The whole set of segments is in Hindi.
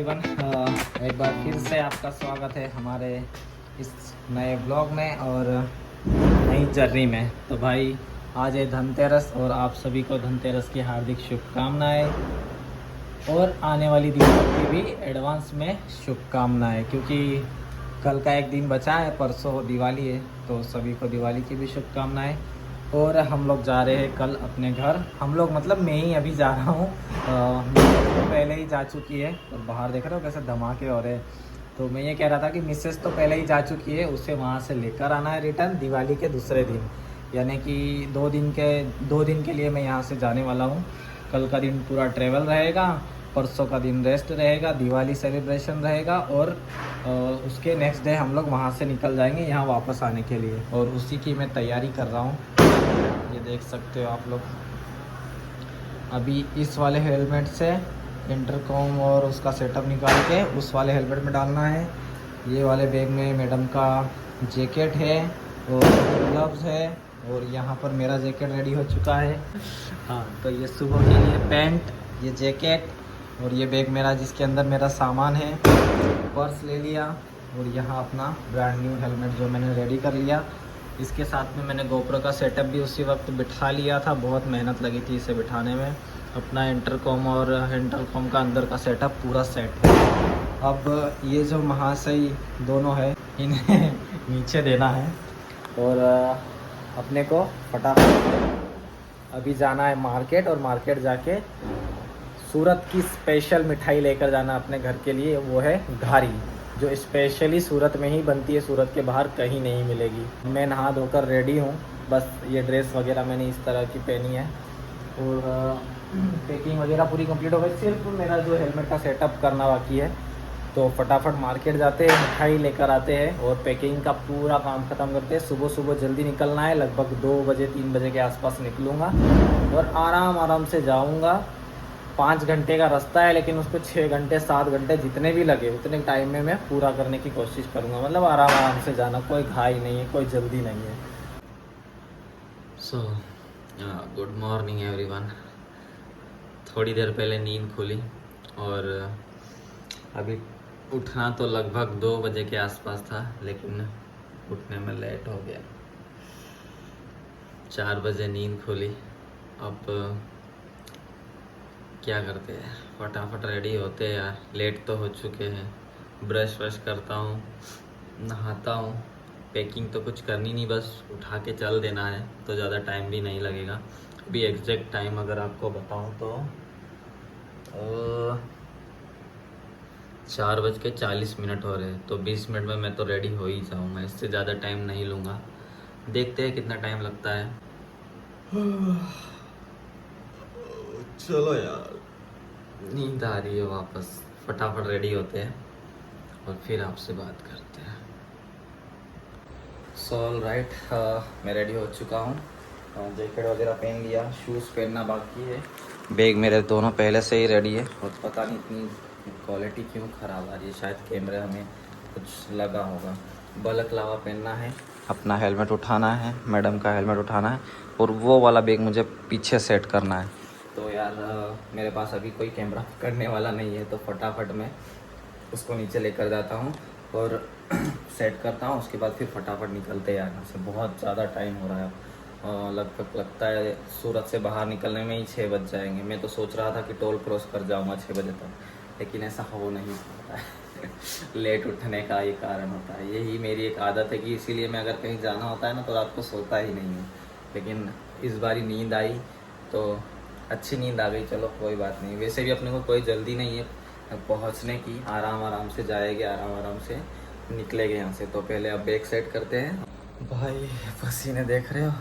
एवरीवन, एक बार फिर से आपका स्वागत है हमारे इस नए ब्लॉग में और नई जर्नी में। तो भाई आज है धनतेरस और आप सभी को धनतेरस की हार्दिक शुभकामनाएं और आने वाली दिवाली की भी एडवांस में शुभकामनाएं, क्योंकि कल का एक दिन बचा है, परसों दिवाली है। तो सभी को दिवाली की भी शुभकामनाएं। और हम लोग जा रहे हैं कल अपने घर। हम लोग मतलब मैं ही अभी जा रहा हूँ, तो पहले ही जा चुकी है। और बाहर देख रहे हो कैसे धमाके हो रहे हैं। तो मैं ये कह रहा था कि मिसेस तो पहले ही जा चुकी है, उसे वहाँ से लेकर आना है रिटर्न दिवाली के दूसरे दिन, यानी कि 2 दिन के लिए मैं यहाँ से जाने वाला हूँ। कल का दिन पूरा ट्रैवल रहेगा, परसों का दिन रेस्ट रहेगा, दिवाली सेलिब्रेशन रहेगा और उसके नेक्स्ट डे हम लोग वहाँ से निकल जाएंगे यहाँ वापस आने के लिए। और उसी की मैं तैयारी कर रहा हूँ, ये देख सकते हो आप लोग। अभी इस वाले हेलमेट से इंटरकॉम और उसका सेटअप निकाल के उस वाले हेलमेट में डालना है। ये वाले बैग में मैडम का जैकेट है और ग्लव्स है, और यहाँ पर मेरा जैकेट रेडी हो चुका है। हाँ, तो ये सुबह के लिए पैंट, ये जैकेट और ये बैग मेरा जिसके अंदर मेरा सामान है। पर्स ले लिया और यहाँ अपना ब्रांड न्यू हेलमेट जो मैंने रेडी कर लिया। इसके साथ में मैंने गोप्रो का सेटअप भी उसी वक्त बिठा लिया था, बहुत मेहनत लगी थी इसे बिठाने में। अपना इंटरकॉम का अंदर का सेटअप पूरा सेट है। अब ये जो महाशय दोनों है इन्हें नीचे देना है और अपने को फटाफट अभी जाना है मार्केट, और मार्केट जाके सूरत की स्पेशल मिठाई लेकर जाना अपने घर के लिए। वो है घारी, जो स्पेशली सूरत में ही बनती है, सूरत के बाहर कहीं नहीं मिलेगी। मैं नहा धोकर रेडी हूँ, बस ये ड्रेस वगैरह मैंने इस तरह की पहनी है और पैकिंग वगैरह पूरी कंप्लीट हो गई। सिर्फ मेरा जो हेलमेट का सेटअप करना बाकी है। तो फटाफट मार्केट जाते हैं, मिठाई लेकर आते हैं और पैकिंग का पूरा काम ख़त्म करते हैं। सुबह सुबह जल्दी निकलना है, लगभग 2 बजे 3 बजे के आसपास निकलूँगा और आराम से जाऊँगा। 5 घंटे का रास्ता है, लेकिन उसको 6 घंटे 7 घंटे जितने भी लगे उतने टाइम में मैं पूरा करने की कोशिश करूँगा। मतलब आराम से जाना, कोई घाई नहीं है, कोई जल्दी नहीं है। Good morning everyone. थोड़ी देर पहले नींद खुली और अभी उठना तो लगभग 2 बजे के आसपास था, लेकिन उठने में लेट हो गया। 4 बजे नींद खुली। अब क्या करते हैं, फटाफट रेडी होते हैं यार, लेट तो हो चुके हैं। ब्रश व्रश करता हूँ, नहाता हूँ। पैकिंग तो कुछ करनी नहीं, बस उठा के चल देना है, तो ज़्यादा टाइम भी नहीं लगेगा। अभी एग्जैक्ट टाइम अगर आपको बताऊँ तो 4:40 हो रहे हैं, तो 20 मिनट में मैं तो रेडी हो ही जाऊँगा। इससे ज़्यादा टाइम नहीं लूँगा, देखते हैं कितना टाइम लगता है। चलो यार, नींद आ रही है वापस। फटाफट रेडी होते हैं और फिर आपसे बात करते हैं। ऑल राइट, मैं रेडी हो चुका हूँ। जैकेट वगैरह पहन लिया, शूज़ पहनना बाकी है। बैग मेरे दोनों पहले से ही रेडी है और पता नहीं इतनी क्वालिटी क्यों ख़राब आ रही है, शायद कैमरे में कुछ लगा होगा। बलकलावा पहनना है, अपना हेलमेट उठाना है, मैडम का हेलमेट उठाना है और वो वाला बैग मुझे पीछे सेट करना है। तो यार मेरे पास अभी कोई कैमरा करने वाला नहीं है, तो फटाफट मैं उसको नीचे लेकर जाता हूँ और सेट करता हूँ। उसके बाद फिर फटाफट निकलते हैं यहाँ से। बहुत ज़्यादा टाइम हो रहा है, लगभग लगता है सूरत से बाहर निकलने में ही 6 बज जाएंगे। मैं तो सोच रहा था कि टोल क्रॉस कर जाऊँगा 6 बजे तक, लेकिन ऐसा हो नहीं पाता है। लेट उठने का ये कारण होता है, यही मेरी एक आदत है कि इसीलिए मैं अगर कहीं जाना होता है ना तो रात को सोता ही नहीं हूँ। लेकिन इस बारी नींद आई तो अच्छी नींद आ गई, चलो कोई बात नहीं। वैसे भी अपने को कोई जल्दी नहीं है पहुँचने की, आराम से जाएंगे, आराम से निकलेंगे यहाँ से। तो पहले अब बैग सेट करते हैं। भाई पसीने देख रहे हो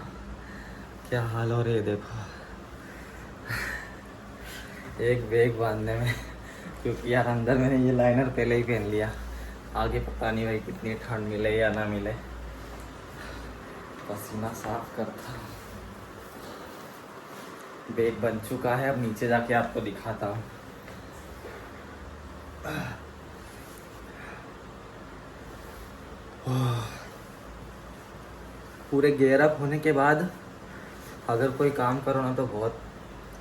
क्या हाल हो रही है, देखो एक बैग बांधने में, क्योंकि यार अंदर मैंने ये लाइनर पहले ही पहन लिया। आगे पता नहीं भाई कितनी ठंड मिले या ना मिले, पसीना साफ करता। बैग बन चुका है, अब नीचे जाके आपको दिखाता हूँ। पूरे गेयर अप होने के बाद अगर कोई काम करो ना तो बहुत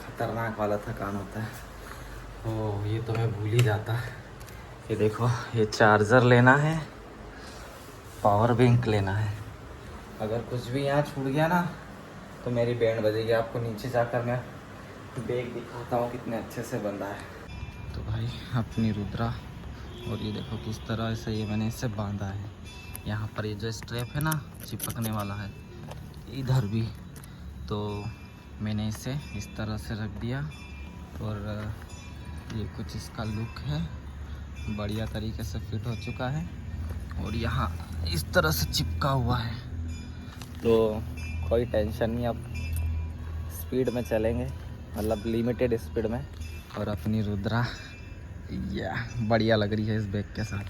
खतरनाक वाला थकान होता है। ओह, ये तो मैं भूल ही जाता। ये देखो, ये चार्जर लेना है, पावर बैंक लेना है। अगर कुछ भी यहाँ छूट गया ना तो मेरी बैंड बजेगी। आपको नीचे जाकर मैं बैग दिखाता हूँ कितने अच्छे से बंधा है। तो भाई अपनी रुद्रा, और ये देखो किस तरह से ये मैंने इसे बांधा है। यहाँ पर ये जो स्ट्रैप है ना चिपकने वाला है, इधर भी, तो मैंने इसे इस तरह से रख दिया। और ये कुछ इसका लुक है, बढ़िया तरीके से फिट हो चुका है। और यहाँ इस तरह से चिपका हुआ है, तो कोई टेंशन नहीं। अब स्पीड में चलेंगे, मतलब लिमिटेड स्पीड में। और अपनी रुद्रा या बढ़िया लग रही है इस बैग के साथ।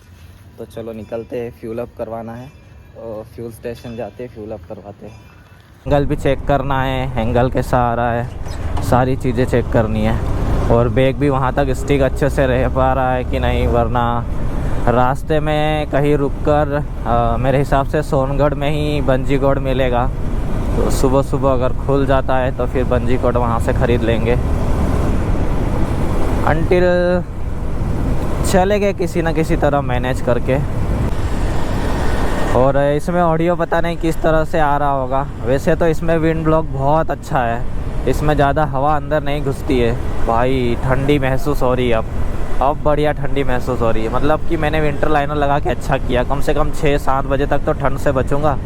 तो चलो निकलते हैं, फ्यूल अप करवाना है और फ्यूल स्टेशन जाते हैं, फ्यूल अप करवाते हैं। एंगल भी चेक करना है, एंगल कैसा आ रहा है, सारी चीज़ें चेक करनी है। और बैग भी वहाँ तक स्टिक अच्छे से रह पा रहा है कि नहीं, वरना रास्ते में कहीं रुककर मेरे हिसाब से सोनगढ़ में ही बंजी कोड मिलेगा, तो सुबह सुबह अगर खुल जाता है तो फिर बंजी कोड वहाँ से ख़रीद लेंगे। अंटिल चलेंगे किसी न किसी तरह मैनेज करके। और इसमें ऑडियो पता नहीं किस तरह से आ रहा होगा। वैसे तो इसमें विंड ब्लॉक बहुत अच्छा है, इसमें ज़्यादा हवा अंदर नहीं घुसती है। भाई ठंडी महसूस हो रही है अब बढ़िया ठंडी महसूस हो रही है। मतलब कि मैंने विंटर लाइनर लगा के अच्छा किया, कम से कम 6-7 बजे तक तो ठंड से बचूंगा।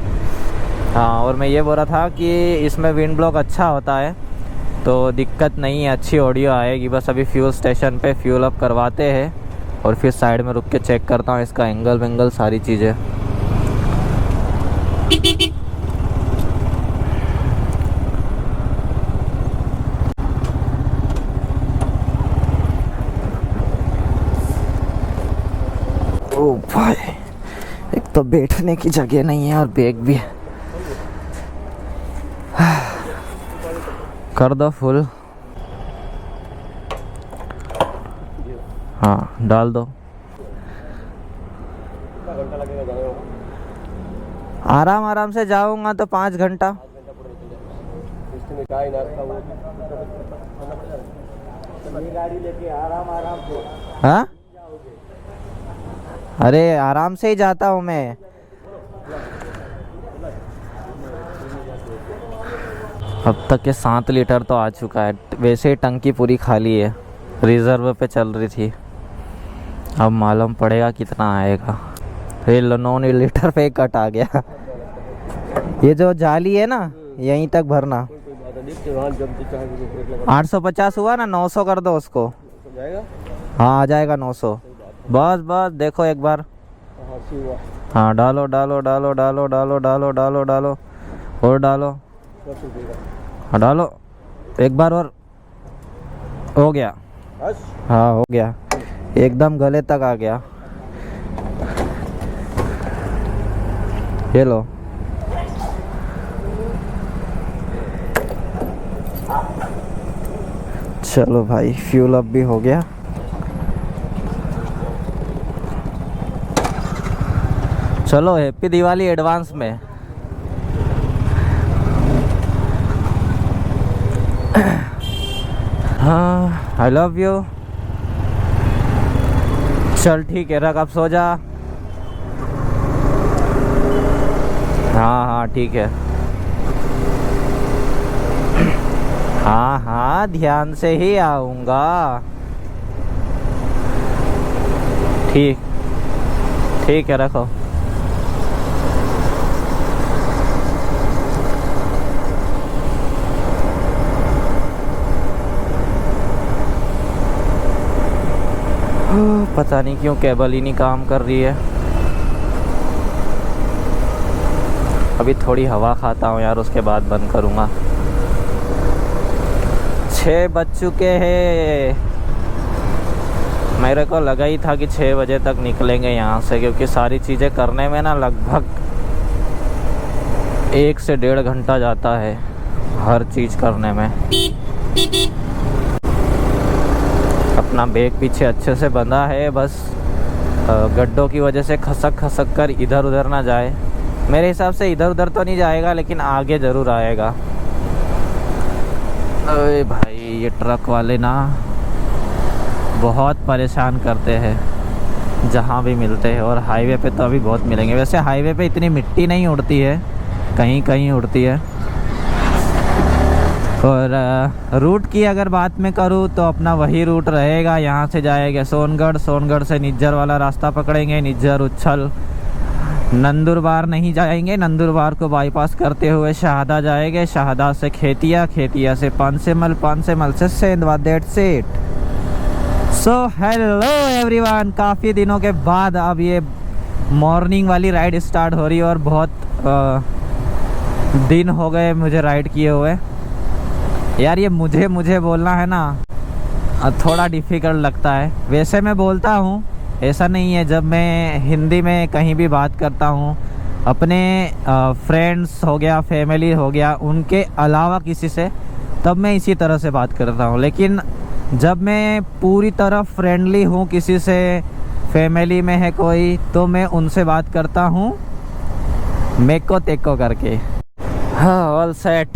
हाँ, और मैं ये बोल रहा था कि इसमें विंड ब्लॉक अच्छा होता है तो दिक्कत नहीं है, अच्छी ऑडियो आएगी। बस अभी फ्यूल स्टेशन पे फ्यूल अप करवाते हैं और फिर साइड में रुक के चेक करता हूँ इसका एंगल वेंगल सारी चीज़ें। ओ भाई, एक तो बैठने की जगह नहीं है और बैग भी है। कर दो फुल। हाँ डाल दो। आराम आराम से जाऊंगा तो 5 घंटा। गाड़ी लेके आराम से। हाँ, अरे आराम से ही जाता हूँ मैं। अब तक के 7 लीटर तो आ चुका है। वैसे ही टंकी पूरी खाली है, रिजर्व पे चल रही थी। अब मालूम पड़ेगा कितना आएगा। फिर 9 लीटर पे कट आ गया। ये जो जाली है ना, यहीं तक भरना। 850 हुआ ना, 900 कर दो उसको। हाँ आ जाएगा 900। बस बस देखो एक बार। हाँ डालो डालो डालो डालो डालो डालो डालो डालो और डालो। हाँ डालो एक बार और। हो गया। हाँ हो गया, एकदम गले तक आ गया। ये लो। चलो भाई, फ्यूल अप भी हो गया। चलो हैप्पी दिवाली एडवांस में। हाँ आई लव यू। चल ठीक है, रख अब सो जा। हाँ हाँ ठीक है। हाँ हाँ ध्यान से ही आऊँगा। ठीक ठीक है, रखो। पता नहीं क्यों केबल ही नहीं काम कर रही है। अभी थोड़ी हवा खाता हूँ यार, उसके बाद बंद करूँगा। 6 बज चुके हैं। मेरे को लगा ही था कि 6 बजे तक निकलेंगे यहाँ से, क्योंकि सारी चीज़ें करने में ना लगभग 1 से 1.5 घंटा जाता है हर चीज़ करने में। अपना बैग पीछे अच्छे से बंधा है, बस गड्ढों की वजह से खसक खसक कर इधर उधर ना जाए। मेरे हिसाब से इधर उधर तो नहीं जाएगा, लेकिन आगे ज़रूर आएगा। अरे भाई ये ट्रक वाले ना बहुत परेशान करते हैं। जहाँ भी मिलते हैं। और हाईवे पे तो अभी बहुत मिलेंगे। वैसे हाईवे पे इतनी मिट्टी नहीं उड़ती है, कहीं कहीं उड़ती है। और रूट की अगर बात में करूँ तो अपना वही रूट रहेगा। यहाँ से जाएंगे सोनगढ़, सोनगढ़ से निज्जर वाला रास्ता पकड़ेंगे, निज्जर उच्छल, नंदुरबार नहीं जाएंगे, नंदुरबार को बाईपास करते हुए शाहदा जाएंगे, शाहदा से खेतिया, खेतिया से पानसेमल, पानसेमल से Sendhwa. That's it. So hello everyone, काफ़ी दिनों के बाद अब ये मॉर्निंग वाली राइड स्टार्ट हो रही है और बहुत दिन हो गए मुझे राइड किए हुए। यार ये मुझे बोलना है ना थोड़ा डिफ़िकल्ट लगता है। वैसे मैं बोलता हूँ, ऐसा नहीं है। जब मैं हिंदी में कहीं भी बात करता हूँ अपने फ्रेंड्स हो गया, फैमिली हो गया, उनके अलावा किसी से, तब मैं इसी तरह से बात करता हूँ। लेकिन जब मैं पूरी तरह फ्रेंडली हूँ किसी से, फैमिली में है कोई, तो मैं उनसे बात करता हूँ मेको तेको करके। हाँ, ऑल सेट।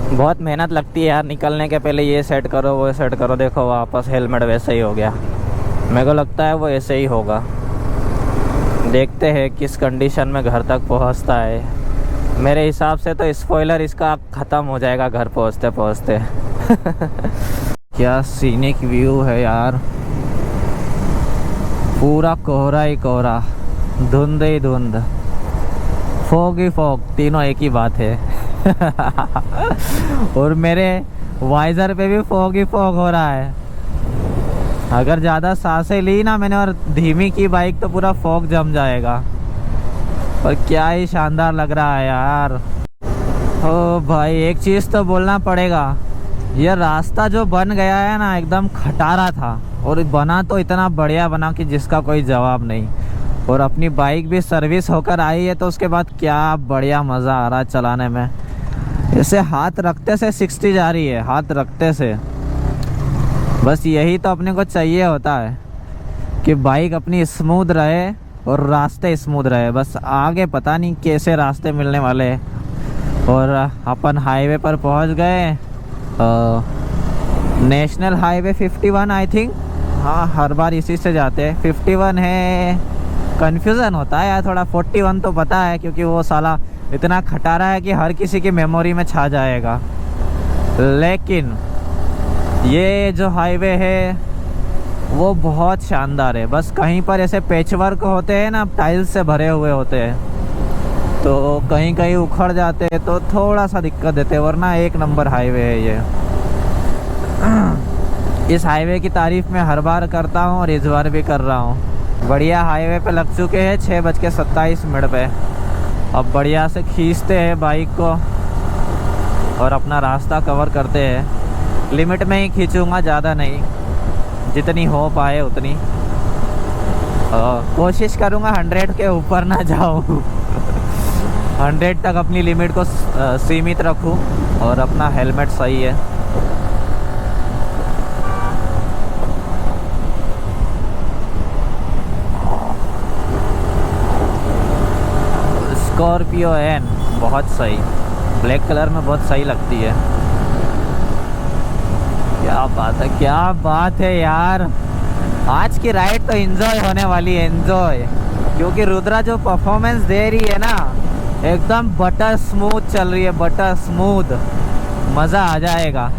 बहुत मेहनत लगती है यार निकलने के पहले, ये सेट करो वो सेट करो। देखो वापस हेलमेट वैसे ही हो गया। मेरे को लगता है वो ऐसे ही होगा। देखते हैं किस कंडीशन में घर तक पहुंचता है। मेरे हिसाब से तो स्पॉइलर इसका ख़त्म हो जाएगा घर पहुंचते पहुंचते। क्या सीनिक व्यू है यार, पूरा कोहरा ही कोहरा, धुंध ही धुंध, फॉग ही फॉग, तीनों एक ही बात है। और मेरे वाइज़र पे भी फॉग ही फॉग हो रहा है। अगर ज़्यादा सांसें ली ना मैंने और धीमी की बाइक तो पूरा फॉग जम जाएगा। पर क्या ही शानदार लग रहा है यार। ओ भाई, एक चीज़ तो बोलना पड़ेगा, यह रास्ता जो बन गया है ना एकदम खटारा था, और बना तो इतना बढ़िया बना कि जिसका कोई जवाब नहीं। और अपनी बाइक भी सर्विस होकर आई है तो उसके बाद क्या बढ़िया मज़ा आ रहा है चलाने में। ऐसे हाथ रखते से 60 जा रही है, हाथ रखते से। बस यही तो अपने को चाहिए होता है कि बाइक अपनी स्मूथ रहे और रास्ते स्मूथ रहे। बस आगे पता नहीं कैसे रास्ते मिलने वाले हैं। और अपन हाईवे पर पहुंच गए, नेशनल हाईवे 51 आई थिंक। हाँ, हर बार इसी से जाते हैं। 51 है, कन्फ्यूज़न होता है यार थोड़ा। 41 तो पता है क्योंकि वो साला इतना खटारा है कि हर किसी की मेमोरी में छा जाएगा। लेकिन ये जो हाईवे है वो बहुत शानदार है। बस कहीं पर ऐसे पैचवर्क होते हैं ना, टाइल्स से भरे हुए होते हैं, तो कहीं कहीं उखड़ जाते हैं तो थोड़ा सा दिक्कत देते हैं, वरना एक नंबर हाईवे है ये। इस हाईवे की तारीफ़ मैं हर बार करता हूँ और इस बार भी कर रहा हूँ। बढ़िया हाईवे पे लग चुके हैं 6:27 पे। अब बढ़िया से खींचते हैं बाइक को और अपना रास्ता कवर करते हैं। लिमिट में ही खींचूँगा, ज़्यादा नहीं, जितनी हो पाए उतनी। कोशिश करूँगा 100 के ऊपर ना जाऊँ। 100 तक अपनी लिमिट को सीमित रखूँ। और अपना हेलमेट सही है। स्कॉर्पियो एन बहुत सही, ब्लैक कलर में बहुत सही लगती है। क्या बात है, क्या बात है यार। आज की राइड तो एंजॉय होने वाली है, एंजॉय। क्योंकि रुद्रा जो परफॉर्मेंस दे रही है ना, एकदम बटर स्मूथ चल रही है, बटर स्मूथ। मज़ा आ जाएगा।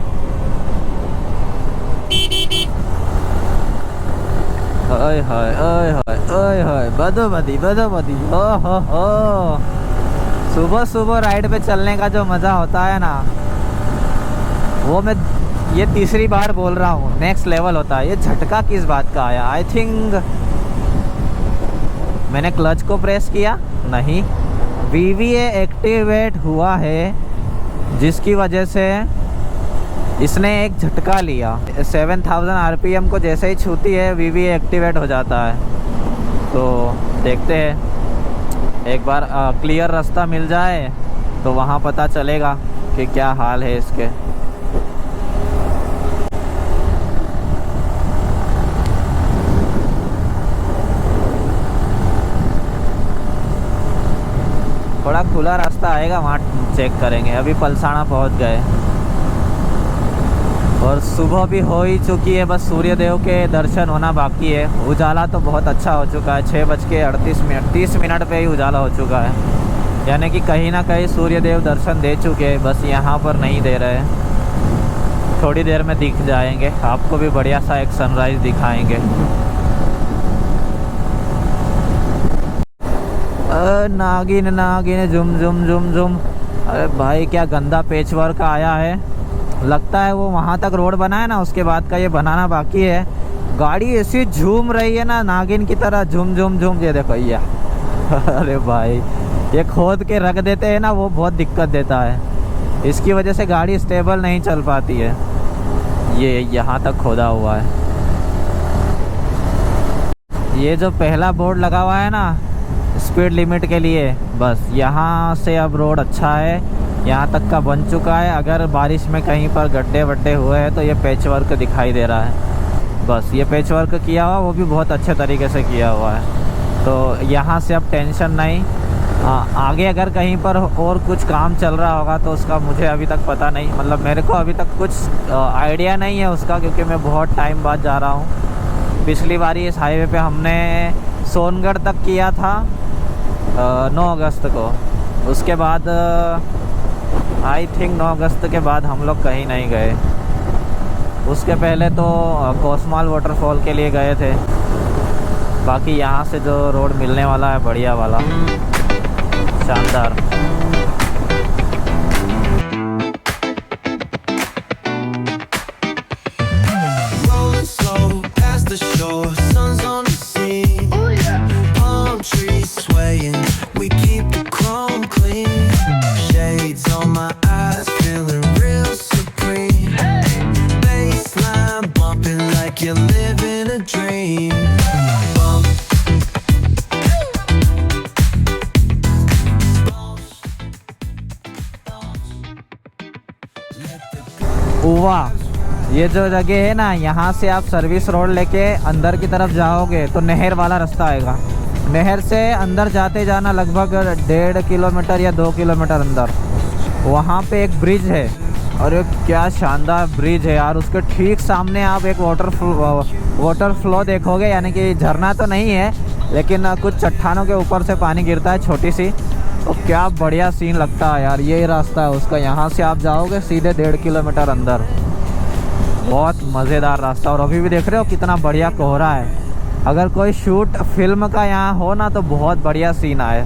ओए होए ओए होए ओए होए, बदोबदी बदोबदी, ओ हो। सुबह सुबह राइड पे चलने का जो मज़ा होता है ना, वो मैं ये तीसरी बार बोल रहा हूँ, नेक्स्ट लेवल होता है। ये झटका किस बात का आया? आई थिंक मैंने क्लच को प्रेस किया नहीं, VVA एक्टिवेट हुआ है, जिसकी वजह से इसने एक झटका लिया। 7000 RPM को जैसे ही छूती है VVA एक्टिवेट हो जाता है। तो देखते हैं, एक बार क्लियर रास्ता मिल जाए तो वहाँ पता चलेगा कि क्या हाल है इसके। थोड़ा खुला रास्ता आएगा वहाँ चेक करेंगे। अभी पलसाना पहुँच गए और और सुबह भी हो ही चुकी है, बस सूर्य देव के दर्शन होना बाकी है। उजाला तो बहुत अच्छा हो चुका है, 6:38 30 मिनट पे ही उजाला हो चुका है, यानी कि कहीं ना कहीं सूर्य देव दर्शन दे चुके हैं, बस यहाँ पर नहीं दे रहे हैं। थोड़ी देर में दिख जाएंगे, आपको भी बढ़िया सा एक सनराइज़ दिखाएंगे। नागिन नागिन झुम झुम झुम झुम। अरे भाई क्या गंदा पेच वर्क आया है, लगता है वो वहाँ तक रोड बना है ना, उसके बाद का ये बनाना बाकी है। गाड़ी ऐसी झूम रही है ना नागिन की तरह, झूम झूम झूम। ये देखो ये अरे भाई ये खोद के रख देते हैं ना, वो बहुत दिक्कत देता है, इसकी वजह से गाड़ी स्टेबल नहीं चल पाती है। ये यहाँ तक खोदा हुआ है। ये जो पहला बोर्ड लगा हुआ है ना स्पीड लिमिट के लिए, बस यहाँ से अब रोड अच्छा है, यहाँ तक का बन चुका है। अगर बारिश में कहीं पर गड्ढे वड्ढे हुए हैं तो ये पैच वर्क दिखाई दे रहा है। बस ये पैच वर्क किया हुआ, वो भी बहुत अच्छे तरीके से किया हुआ है, तो यहाँ से अब टेंशन नहीं। आगे अगर कहीं पर और कुछ काम चल रहा होगा तो उसका मुझे अभी तक पता नहीं, मतलब मेरे को अभी तक कुछ आइडिया नहीं है उसका, क्योंकि मैं बहुत टाइम बाद जा रहा हूँ। पिछली बारी इस हाईवे पे हमने सोनगढ़ तक किया था 9 अगस्त को, उसके बाद आई थिंक 9 अगस्त के बाद हम लोग कहीं नहीं गए। उसके पहले तो कोसमाल वाटरफॉल के लिए गए थे। बाकी यहाँ से जो रोड मिलने वाला है बढ़िया वाला, शानदार। वाह, ये जो जगह है ना, यहाँ से आप सर्विस रोड लेके अंदर की तरफ जाओगे तो नहर वाला रास्ता आएगा। नहर से अंदर जाते जाना लगभग 1.5 किलोमीटर या 2 किलोमीटर अंदर, वहाँ पे एक ब्रिज है, और एक क्या शानदार ब्रिज है यार। उसके ठीक सामने आप एक वाटर फ्लो देखोगे, यानी कि झरना तो नहीं है लेकिन कुछ चट्टानों के ऊपर से पानी गिरता है छोटी सी, तो क्या बढ़िया सीन लगता है यार। यही रास्ता है उसका, यहाँ से आप जाओगे सीधे 1.5 किलोमीटर अंदर। बहुत मज़ेदार रास्ता, और अभी भी देख रहे हो कितना बढ़िया कोहरा है। अगर कोई शूट फिल्म का यहाँ हो ना तो बहुत बढ़िया सीन आए।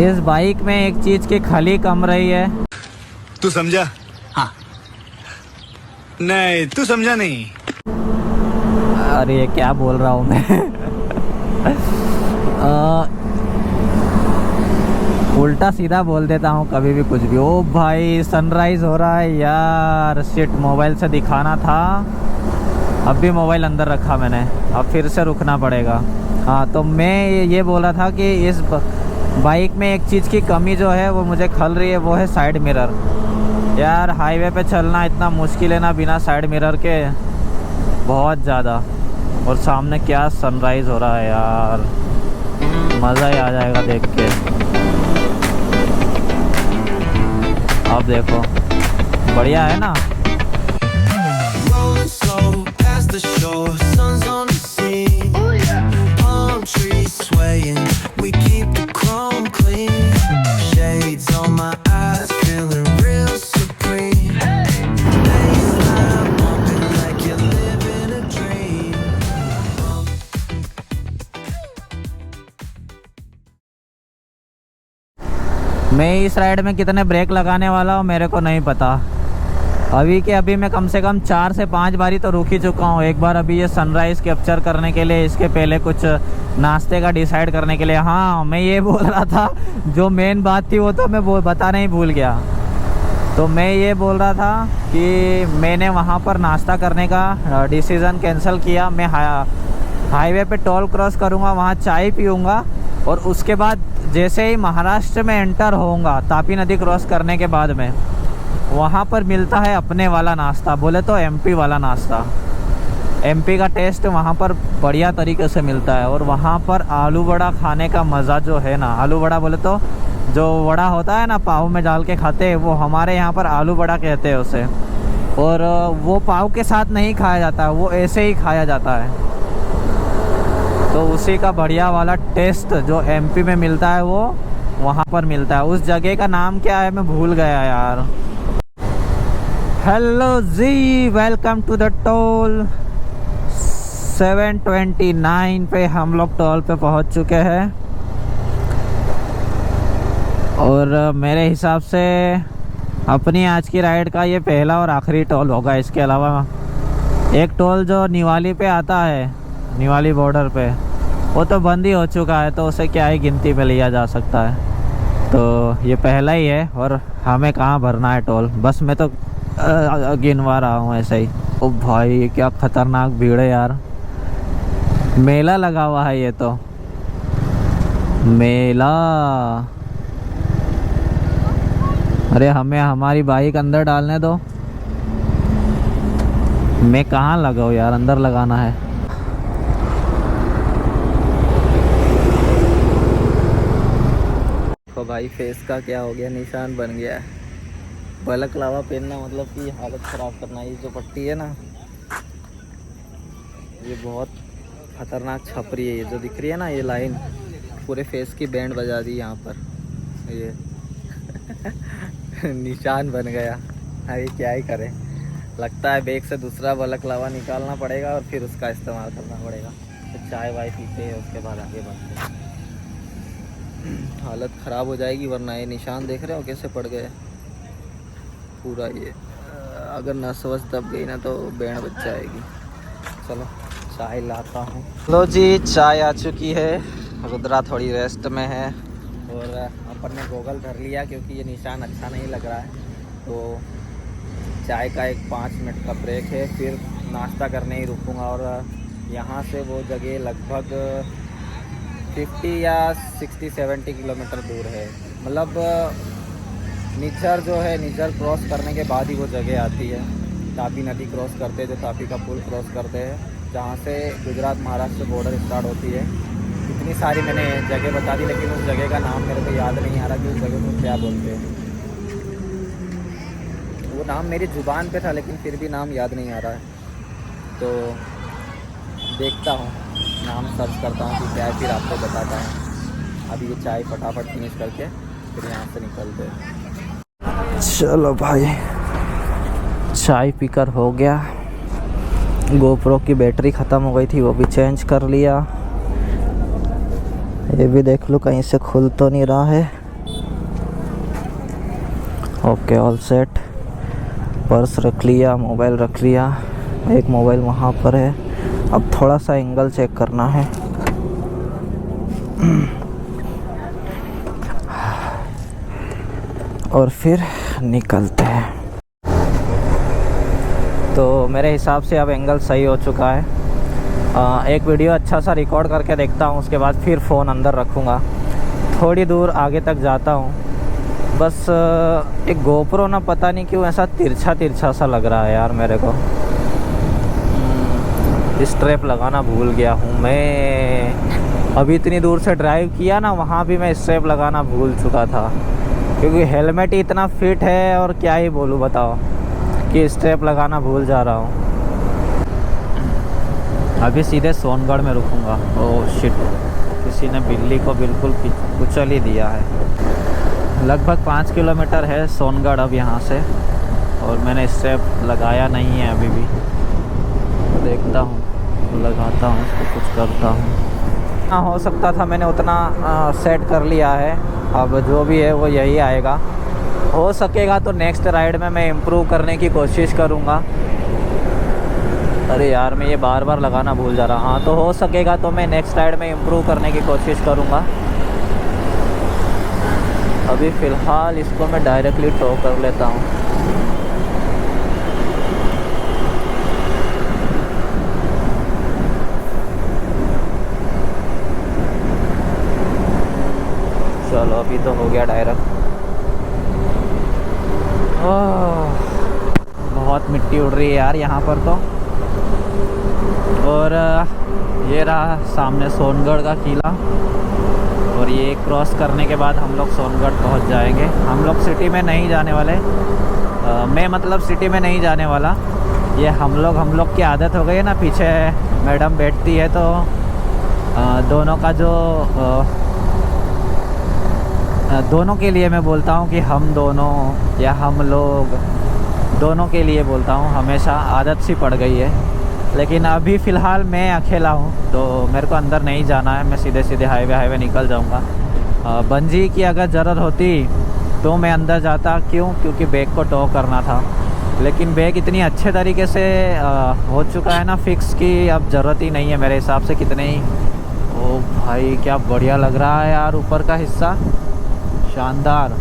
इस बाइक में एक चीज़ की खली कम रही है। तू समझा? हाँ। नहीं तू समझा नहीं। अरे क्या बोल रहा हूँ मैं उल्टा सीधा बोल देता हूँ कभी भी कुछ भी। ओ भाई सनराइज़ हो रहा है यार, शिट मोबाइल से दिखाना था, अब भी मोबाइल अंदर रखा मैंने, अब फिर से रुकना पड़ेगा। हाँ, तो मैं ये बोल रहा था कि इस बाइक में एक चीज़ की कमी जो है वो मुझे खल रही है, वो है साइड मिरर। यार हाईवे पे चलना इतना मुश्किल है ना बिना साइड मिरर के, बहुत ज़्यादा। और सामने क्या सनराइज़ हो रहा है यार, मज़ा ही आ जाएगा देख के। अब देखो बढ़िया है ना। मैं इस राइड में कितने ब्रेक लगाने वाला हूँ मेरे को नहीं पता। अभी के अभी मैं कम से कम 4 से 5 बारी तो रुक ही चुका हूँ। एक बार अभी ये सनराइज़ कैप्चर करने के लिए, इसके पहले कुछ नाश्ते का डिसाइड करने के लिए। हाँ, मैं ये बोल रहा था, जो मेन बात थी वो तो मैं बताना ही भूल गया। तो मैं ये बोल रहा था कि मैंने वहाँ पर नाश्ता करने का डिसीज़न कैंसिल किया। मैं हाईवे पे टोल क्रॉस करूँगा, वहाँ चाय पीऊँगा, और उसके बाद जैसे ही महाराष्ट्र में एंटर होऊंगा तापी नदी क्रॉस करने के बाद में, वहाँ पर मिलता है अपने वाला नाश्ता, बोले तो एमपी वाला नाश्ता। एमपी का टेस्ट वहाँ पर बढ़िया तरीके से मिलता है। और वहाँ पर आलू बड़ा खाने का मज़ा जो है ना, आलू बड़ा बोले तो जो वड़ा होता है ना, पाव में डाल के खाते हैं, वो हमारे यहाँ पर आलू वड़ा कहते हैं उसे। और वो पाव के साथ नहीं खाया जाता, वो ऐसे ही खाया जाता है। तो उसी का बढ़िया वाला टेस्ट जो एमपी में मिलता है वो वहाँ पर मिलता है। उस जगह का नाम क्या है मैं भूल गया यार। Hello ji, welcome to the toll. 729 पे हम लोग टोल पे पहुँच चुके हैं। और मेरे हिसाब से अपनी आज की राइड का ये पहला और आखिरी टोल होगा। इसके अलावा एक टोल जो निवाली पे आता है, निवाली बॉर्डर पे, वो तो बंद ही हो चुका है, तो उसे क्या ही गिनती में लिया जा सकता है। तो ये पहला ही है और हमें कहाँ भरना है टोल, बस मैं तो गिनवा रहा हूँ ऐसे ही। ओ भाई क्या खतरनाक भीड़ है यार। मेला लगा हुआ है ये तो, मेला। अरे हमें हमारी बाइक अंदर डालने दो। मैं कहाँ लगाऊँ यार, अंदर लगाना है। तो भाई फेस का क्या हो गया, निशान बन गया है। बलकलावा पहनना मतलब कि हालत ख़राब करना। ये जो पट्टी है ना, ये बहुत खतरनाक छपरी है। ये जो दिख रही है ना, ये लाइन पूरे फेस की बैंड बजा दी यहाँ पर। ये निशान बन गया। अरे क्या ही करें, लगता है बैग से दूसरा बलकलावा निकालना पड़ेगा और फिर उसका इस्तेमाल करना पड़ेगा। तो चाय वाय पीते हैं, उसके बाद आगे बढ़ते हैं। हालत ख़राब हो जाएगी वरना। ये निशान देख रहे हो कैसे पड़ गए पूरा। ये अगर नस वस दब गई ना तो बैंड बच जाएगी। चलो चाय लाता हूँ। लो जी, चाय आ चुकी है। रुद्रा थोड़ी रेस्ट में है और अपन ने गोगल धर लिया क्योंकि ये निशान अच्छा नहीं लग रहा है। तो चाय का एक 5 मिनट का ब्रेक है, फिर नाश्ता करने ही रुकूँगा। और यहाँ से वो जगह लगभग 50 या 60-70 किलोमीटर दूर है। मतलब निज्जर जो है, निज्जर क्रॉस करने के बाद ही वो जगह आती है। तापी नदी क्रॉस करते हैं, जो तापी का पुल क्रॉस करते हैं, जहाँ से गुजरात महाराष्ट्र बॉर्डर स्टार्ट होती है। इतनी सारी मैंने जगह बता दी, लेकिन उस जगह का नाम मेरे को याद नहीं आ रहा कि उस जगह को क्या बोलते हैं। वो नाम मेरी ज़ुबान पे था लेकिन फिर भी नाम याद नहीं आ रहा है। तो देखता हूँ, नाम सर्च करता हूँ कि क्या है, फिर आपको बताता हूँ। अभी ये चाय फटाफट फिनिश करके फिर यहाँ से निकलते हैं। चलो भाई, चाय पीकर हो गया। गोप्रो की बैटरी ख़त्म हो गई थी, वो भी चेंज कर लिया। ये भी देख लो कहीं से खुल तो नहीं रहा है। Okay, all set. पर्स रख लिया, मोबाइल रख लिया। एक मोबाइल वहाँ पर है। अब थोड़ा सा एंगल चेक करना है। और फिर निकलते हैं। तो मेरे हिसाब से अब एंगल सही हो चुका है। एक वीडियो अच्छा सा रिकॉर्ड करके देखता हूँ, उसके बाद फिर फ़ोन अंदर रखूँगा। थोड़ी दूर आगे तक जाता हूँ। बस एक गोप्रो ना पता नहीं क्यों ऐसा तिरछा तिरछा सा लग रहा है यार मेरे को। स्ट्रैप लगाना भूल गया हूँ मैं। अभी इतनी दूर से ड्राइव किया ना, वहाँ भी मैं स्ट्रैप लगाना भूल चुका था, क्योंकि हेलमेट ही इतना फिट है और क्या ही बोलूँ बताओ कि स्ट्रैप लगाना भूल जा रहा हूँ। अभी सीधे सोनगढ़ में रुकूँगा। ओह शिट, किसी ने बिल्ली को बिल्कुल कुचल ही दिया है। लगभग 5 किलोमीटर है सोनगढ़ अब यहाँ से, और मैंने स्ट्रैप लगाया नहीं है अभी भी। देखता हूँ, लगाता हूँ, इसको कुछ करता हूँ। हाँ, हो सकता था मैंने उतना सेट कर लिया है। अब जो भी है वो यही आएगा। हो सकेगा तो नेक्स्ट राइड में मैं इम्प्रूव करने की कोशिश करूँगा। अरे यार, मैं ये बार बार लगाना भूल जा रहा। हाँ, तो हो सकेगा तो मैं नेक्स्ट राइड में इम्प्रूव करने की कोशिश करूँगा। अभी फ़िलहाल इसको मैं डायरेक्टली टो कर लेता हूँ। चलो अभी तो हो गया डायरेक्ट। बहुत मिट्टी उड़ रही है यार यहाँ पर तो। और ये रहा सामने सोनगढ़ का किला। और ये क्रॉस करने के बाद हम लोग सोनगढ़ पहुंच जाएंगे। हम लोग सिटी में नहीं जाने वाले, मैं मतलब सिटी में नहीं जाने वाला। ये हम लोग की आदत हो गई है ना, पीछे मैडम बैठती है तो दोनों का जो दोनों के लिए मैं बोलता हूँ कि हम दोनों या हम लोग, दोनों के लिए बोलता हूँ, हमेशा आदत सी पड़ गई है। लेकिन अभी फ़िलहाल मैं अकेला हूँ तो मेरे को अंदर नहीं जाना है, मैं सीधे सीधे हाईवे निकल जाऊँगा। बंजी की अगर ज़रूरत होती तो मैं अंदर जाता। क्यों? क्योंकि बैग को टो करना था, लेकिन बैग इतनी अच्छे तरीके से हो चुका है ना फिक्स कि अब ज़रूरत ही नहीं है मेरे हिसाब से। कितने ही, ओ भाई क्या बढ़िया लग रहा है यार, ऊपर का हिस्सा शानदार।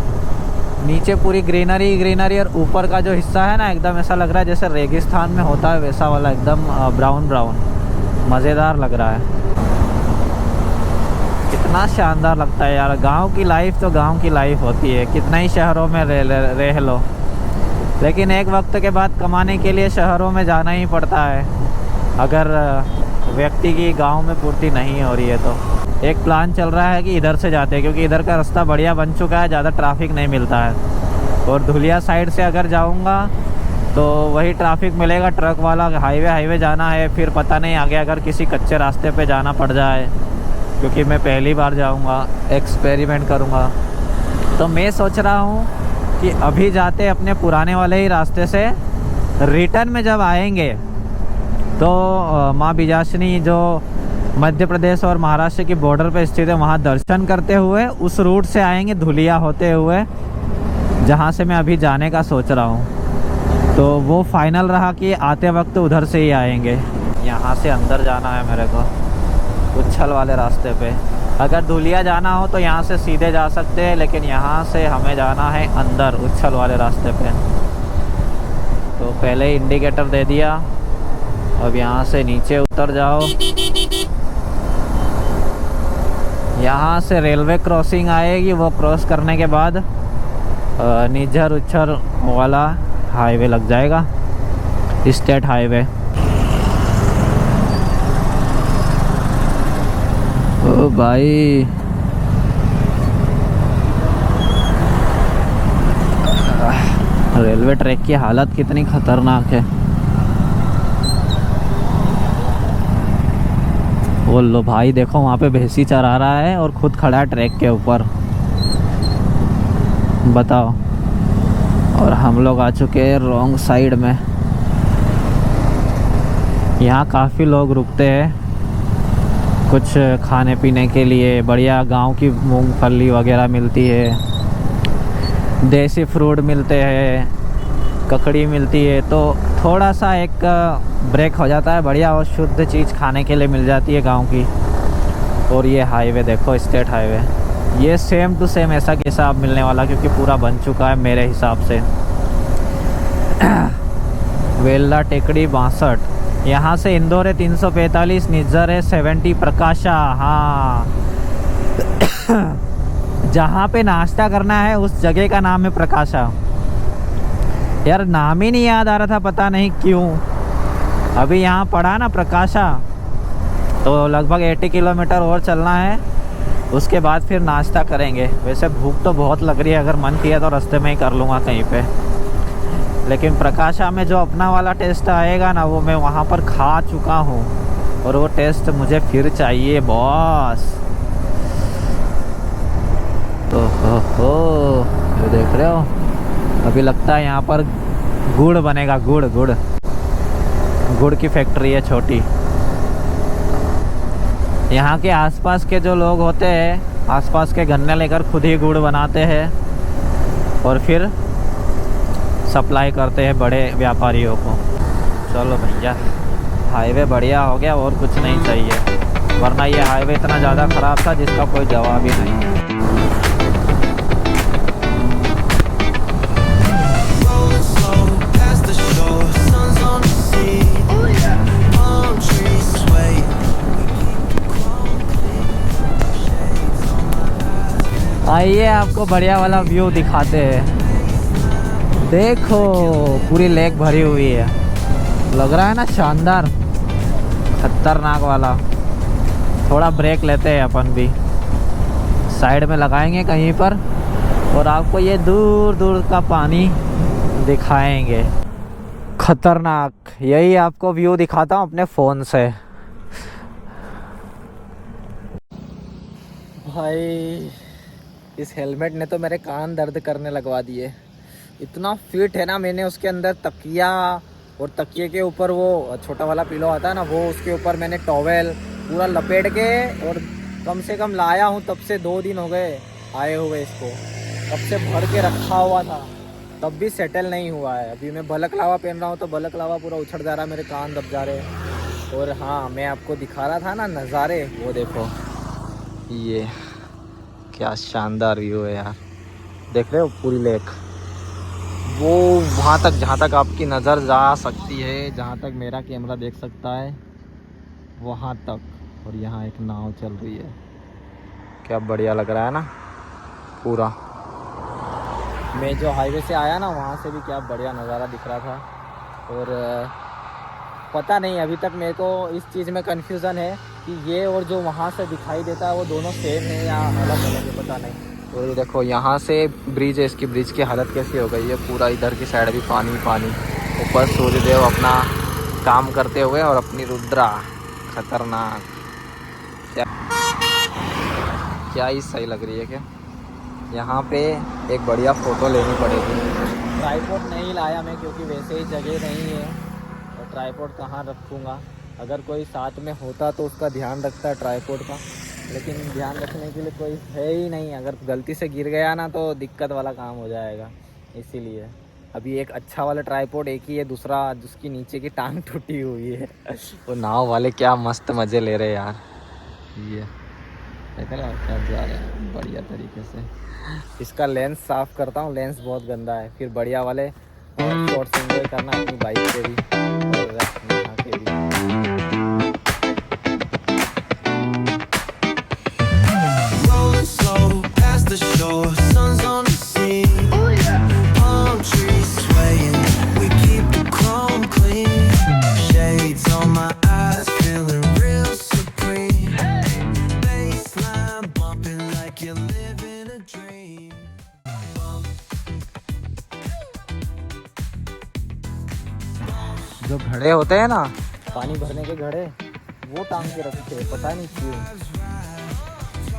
नीचे पूरी ग्रीनरी और ऊपर का जो हिस्सा है ना, एकदम ऐसा लग रहा है जैसे रेगिस्तान में होता है वैसा वाला, एकदम ब्राउन मज़ेदार लग रहा है। कितना शानदार लगता है यार। गांव की लाइफ तो गांव की लाइफ होती है, कितना ही शहरों में रह लो, लेकिन एक वक्त के बाद कमाने के लिए शहरों में जाना ही पड़ता है अगर व्यक्ति की गांव में पूर्ति नहीं हो रही है। तो एक प्लान चल रहा है कि इधर से जाते हैं, क्योंकि इधर का रास्ता बढ़िया बन चुका है, ज़्यादा ट्रैफिक नहीं मिलता है। और धुलिया साइड से अगर जाऊंगा तो वही ट्रैफिक मिलेगा, ट्रक वाला हाईवे जाना है, फिर पता नहीं आगे अगर किसी कच्चे रास्ते पे जाना पड़ जाए, क्योंकि मैं पहली बार जाऊंगा, एक्सपेरिमेंट करूंगा। तो मैं सोच रहा हूँ कि अभी जाते अपने पुराने वाले ही रास्ते से, रिटर्न में जब आएंगे तो माँ बिजासनी जो मध्य प्रदेश और महाराष्ट्र की बॉर्डर पे स्थित है, वहाँ दर्शन करते हुए उस रूट से आएंगे धुलिया होते हुए, जहाँ से मैं अभी जाने का सोच रहा हूँ। तो वो फाइनल रहा कि आते वक्त उधर से ही आएंगे। यहाँ से अंदर जाना है मेरे को, उच्छल वाले रास्ते पे। अगर धुलिया जाना हो तो यहाँ से सीधे जा सकते हैं, लेकिन यहाँ से हमें जाना है अंदर उच्छल वाले रास्ते पे। तो पहले ही इंडिकेटर दे दिया, अब यहाँ से नीचे उतर जाओ। यहाँ से रेलवे क्रॉसिंग आएगी, वो क्रॉस करने के बाद निझर उच्छल वाला हाईवे लग जाएगा, स्टेट हाईवे। ओ भाई रेलवे ट्रैक की हालत कितनी खतरनाक है। वो लो भाई, देखो वहाँ पे भैंसी चरा रहा है और खुद खड़ा है ट्रैक के ऊपर, बताओ। और हम लोग आ चुके हैं रॉन्ग साइड में। यहाँ काफ़ी लोग रुकते हैं कुछ खाने पीने के लिए। बढ़िया गांव की मूंगफली वगैरह मिलती है, देसी फ्रूट मिलते हैं, ककड़ी मिलती है, तो थोड़ा सा एक ब्रेक हो जाता है, बढ़िया और शुद्ध चीज़ खाने के लिए मिल जाती है गांव की। और ये हाईवे देखो, स्टेट हाईवे, ये सेम टू सेम ऐसा कैसा अब मिलने वाला, क्योंकि पूरा बन चुका है मेरे हिसाब से। वेल्ला टेकड़ी 62, यहाँ से इंदौर है 345, निज्जर है 70, प्रकाशा, हाँ जहाँ पे नाश्ता करना है उस जगह का नाम है प्रकाशा। यार नाम ही नहीं याद आ रहा था, पता नहीं क्यों। अभी यहाँ पड़ा ना प्रकाशा, तो लगभग 80 किलोमीटर और चलना है, उसके बाद फिर नाश्ता करेंगे। वैसे भूख तो बहुत लग रही है, अगर मन किया तो रास्ते में ही कर लूँगा कहीं पे। लेकिन प्रकाशा में जो अपना वाला टेस्ट आएगा ना, वो मैं वहाँ पर खा चुका हूँ, और वो टेस्ट मुझे फिर चाहिए बॉस। तो हो ये देख रहे हो, अभी लगता है यहाँ पर गुड़ बनेगा, गुड़ की फैक्ट्री है छोटी। यहाँ के आसपास के जो लोग होते हैं, आसपास के गन्ने लेकर खुद ही गुड़ बनाते हैं और फिर सप्लाई करते हैं बड़े व्यापारियों को। चलो भैया, हाईवे बढ़िया हो गया, और कुछ नहीं चाहिए, वरना ये हाईवे इतना ज़्यादा ख़राब था जिसका कोई जवाब ही नहीं। आइए आपको बढ़िया वाला व्यू दिखाते हैं। देखो पूरी लेक भरी हुई है, लग रहा है ना शानदार, खतरनाक वाला। थोड़ा ब्रेक लेते हैं अपन भी। साइड में लगाएंगे कहीं पर और आपको ये दूर दूर का पानी दिखाएंगे। खतरनाक, यही आपको व्यू दिखाता हूँ अपने फ़ोन से। भाई इस हेलमेट ने तो मेरे कान दर्द करने लगवा दिए। इतना फिट है ना, मैंने उसके अंदर तकिया और तकिए के ऊपर वो छोटा वाला पिलो आता है ना, वो उसके ऊपर मैंने टॉवेल पूरा लपेट के, और कम से कम लाया हूँ तब से 2 दिन हो गए आए हुए इसको। तब से भर के रखा हुआ था, तब भी सेटल नहीं हुआ है। अभी मैं बलकलावा पहन रहा हूँ तो बलकलावा पूरा उछड़ जा रहा है, मेरे कान दब जा रहे। और हाँ, मैं आपको दिखा रहा था ना नज़ारे, वो देखो, ये क्या शानदार व्यू है यार। देख रहे हो पूरी लेक, वो वहाँ तक जहाँ तक आपकी नज़र जा सकती है, जहाँ तक मेरा कैमरा देख सकता है वहाँ तक। और यहाँ एक नाव चल रही है, क्या बढ़िया लग रहा है ना पूरा। मैं जो हाईवे से आया ना, वहाँ से भी क्या बढ़िया नज़ारा दिख रहा था। और पता नहीं, अभी तक मेरे को इस चीज़ में कन्फ्यूज़न है कि ये और जो वहाँ से दिखाई देता है वो दोनों सेम है या अलग अलग है, पता नहीं। और ये देखो यहाँ से ब्रिज है, इसकी ब्रिज की हालत कैसी हो गई है। पूरा इधर की साइड भी पानी ही पानी, ऊपर सूर्यदेव अपना काम करते हुए और अपनी रुद्रा। खतरनाक, क्या ही सही लग रही है क्या। यहाँ पे एक बढ़िया फ़ोटो लेनी पड़ेगी। ट्राइपॉड नहीं लाया मैं, क्योंकि वैसे ही जगह नहीं है, और ट्राइपॉड कहाँ रखूँगा। अगर कोई साथ में होता तो उसका ध्यान रखता है ट्राइपॉड का, लेकिन ध्यान रखने के लिए कोई है ही नहीं। अगर गलती से गिर गया ना तो दिक्कत वाला काम हो जाएगा। इसीलिए अभी एक अच्छा वाला ट्राइपॉड एक ही है, दूसरा जिसकी नीचे की टांग टूटी हुई है। वो नाव वाले क्या मस्त मज़े ले रहे यार। ये देख रहे हो क्या जा रहे हैं बढ़िया तरीके से। इसका लेंस साफ़ करता हूँ, लेंस बहुत गंदा है। फिर बढ़िया वाले शॉट्स एंजॉय करना अपनी बाइक पे भी और यहाँ के भी। जो घड़े होते हैं ना पानी भरने के घड़े, वो टांग के रखते हैं, पता नहीं क्यों।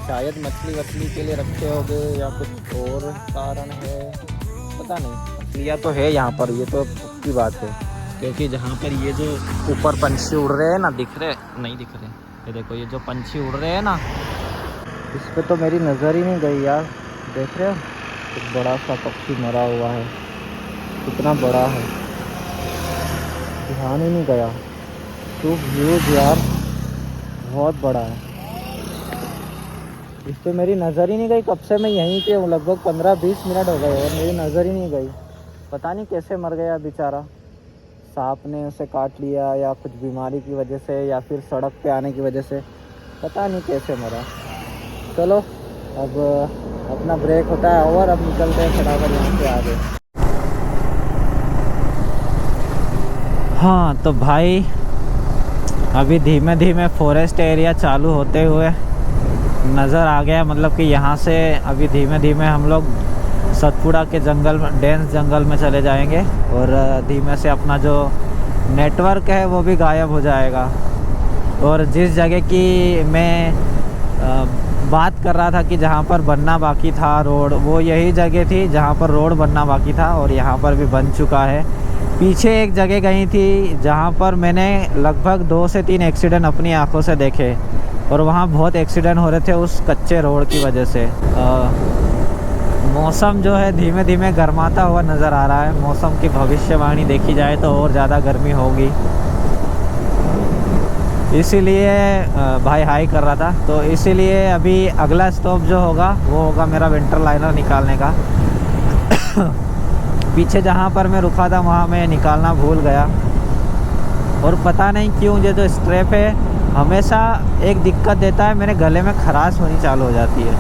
शायद मछली वछली के लिए रखे होंगे या कुछ और कारण है, पता नहीं। मछलियाँ तो है यहाँ पर, ये तो पक्की बात है। क्योंकि जहाँ पर ये जो ऊपर पंछी उड़ रहे हैं ना, दिख रहे नहीं दिख रहे, ये देखो ये जो पंछी उड़ रहे हैं ना, इस पर तो मेरी नज़र ही नहीं गई यार। देख रहे हो एक बड़ा सा पक्षी मरा हुआ है, कितना बड़ा है, ध्यान ही नहीं गया। तो व्यूज यार बहुत बड़ा है, इस पर मेरी नज़र ही नहीं गई। कब से मैं यहीं पे हूँ, लगभग 15-20 मिनट हो गए और मेरी नज़र ही नहीं गई। पता नहीं कैसे मर गया बेचारा, सांप ने उसे काट लिया या कुछ बीमारी की वजह से या फिर सड़क पे आने की वजह से, पता नहीं कैसे मरा। चलो अब अपना ब्रेक होता है और अब निकलते हैं फटाफट यहाँ से आगे। हाँ तो भाई अभी धीमे धीमे फॉरेस्ट एरिया चालू होते हुए नज़र आ गया। मतलब कि यहाँ से अभी धीमे धीमे हम लोग सतपुड़ा के जंगल में, डेंस जंगल में चले जाएंगे और धीमे से अपना जो नेटवर्क है वो भी गायब हो जाएगा। और जिस जगह की मैं बात कर रहा था कि जहाँ पर बनना बाकी था रोड, वो यही जगह थी जहाँ पर रोड बनना बाकी था और यहाँ पर भी बन चुका है। पीछे एक जगह गई थी जहाँ पर मैंने लगभग 2 से 3 एक्सीडेंट अपनी आंखों से देखे और वहाँ बहुत एक्सीडेंट हो रहे थे उस कच्चे रोड की वजह से। मौसम जो है धीमे धीमे गर्माता हुआ नज़र आ रहा है। मौसम की भविष्यवाणी देखी जाए तो और ज़्यादा गर्मी होगी, इसीलिए भाई हाई कर रहा था। तो इसीलिए अभी अगला स्टॉप जो होगा वो होगा मेरा विंटर लाइनर निकालने का। पीछे जहाँ पर मैं रुका था वहाँ मैं निकालना भूल गया और पता नहीं क्यों ये जो स्ट्रैप है हमेशा एक दिक्कत देता है, मेरे गले में खराश होनी चालू हो जाती है।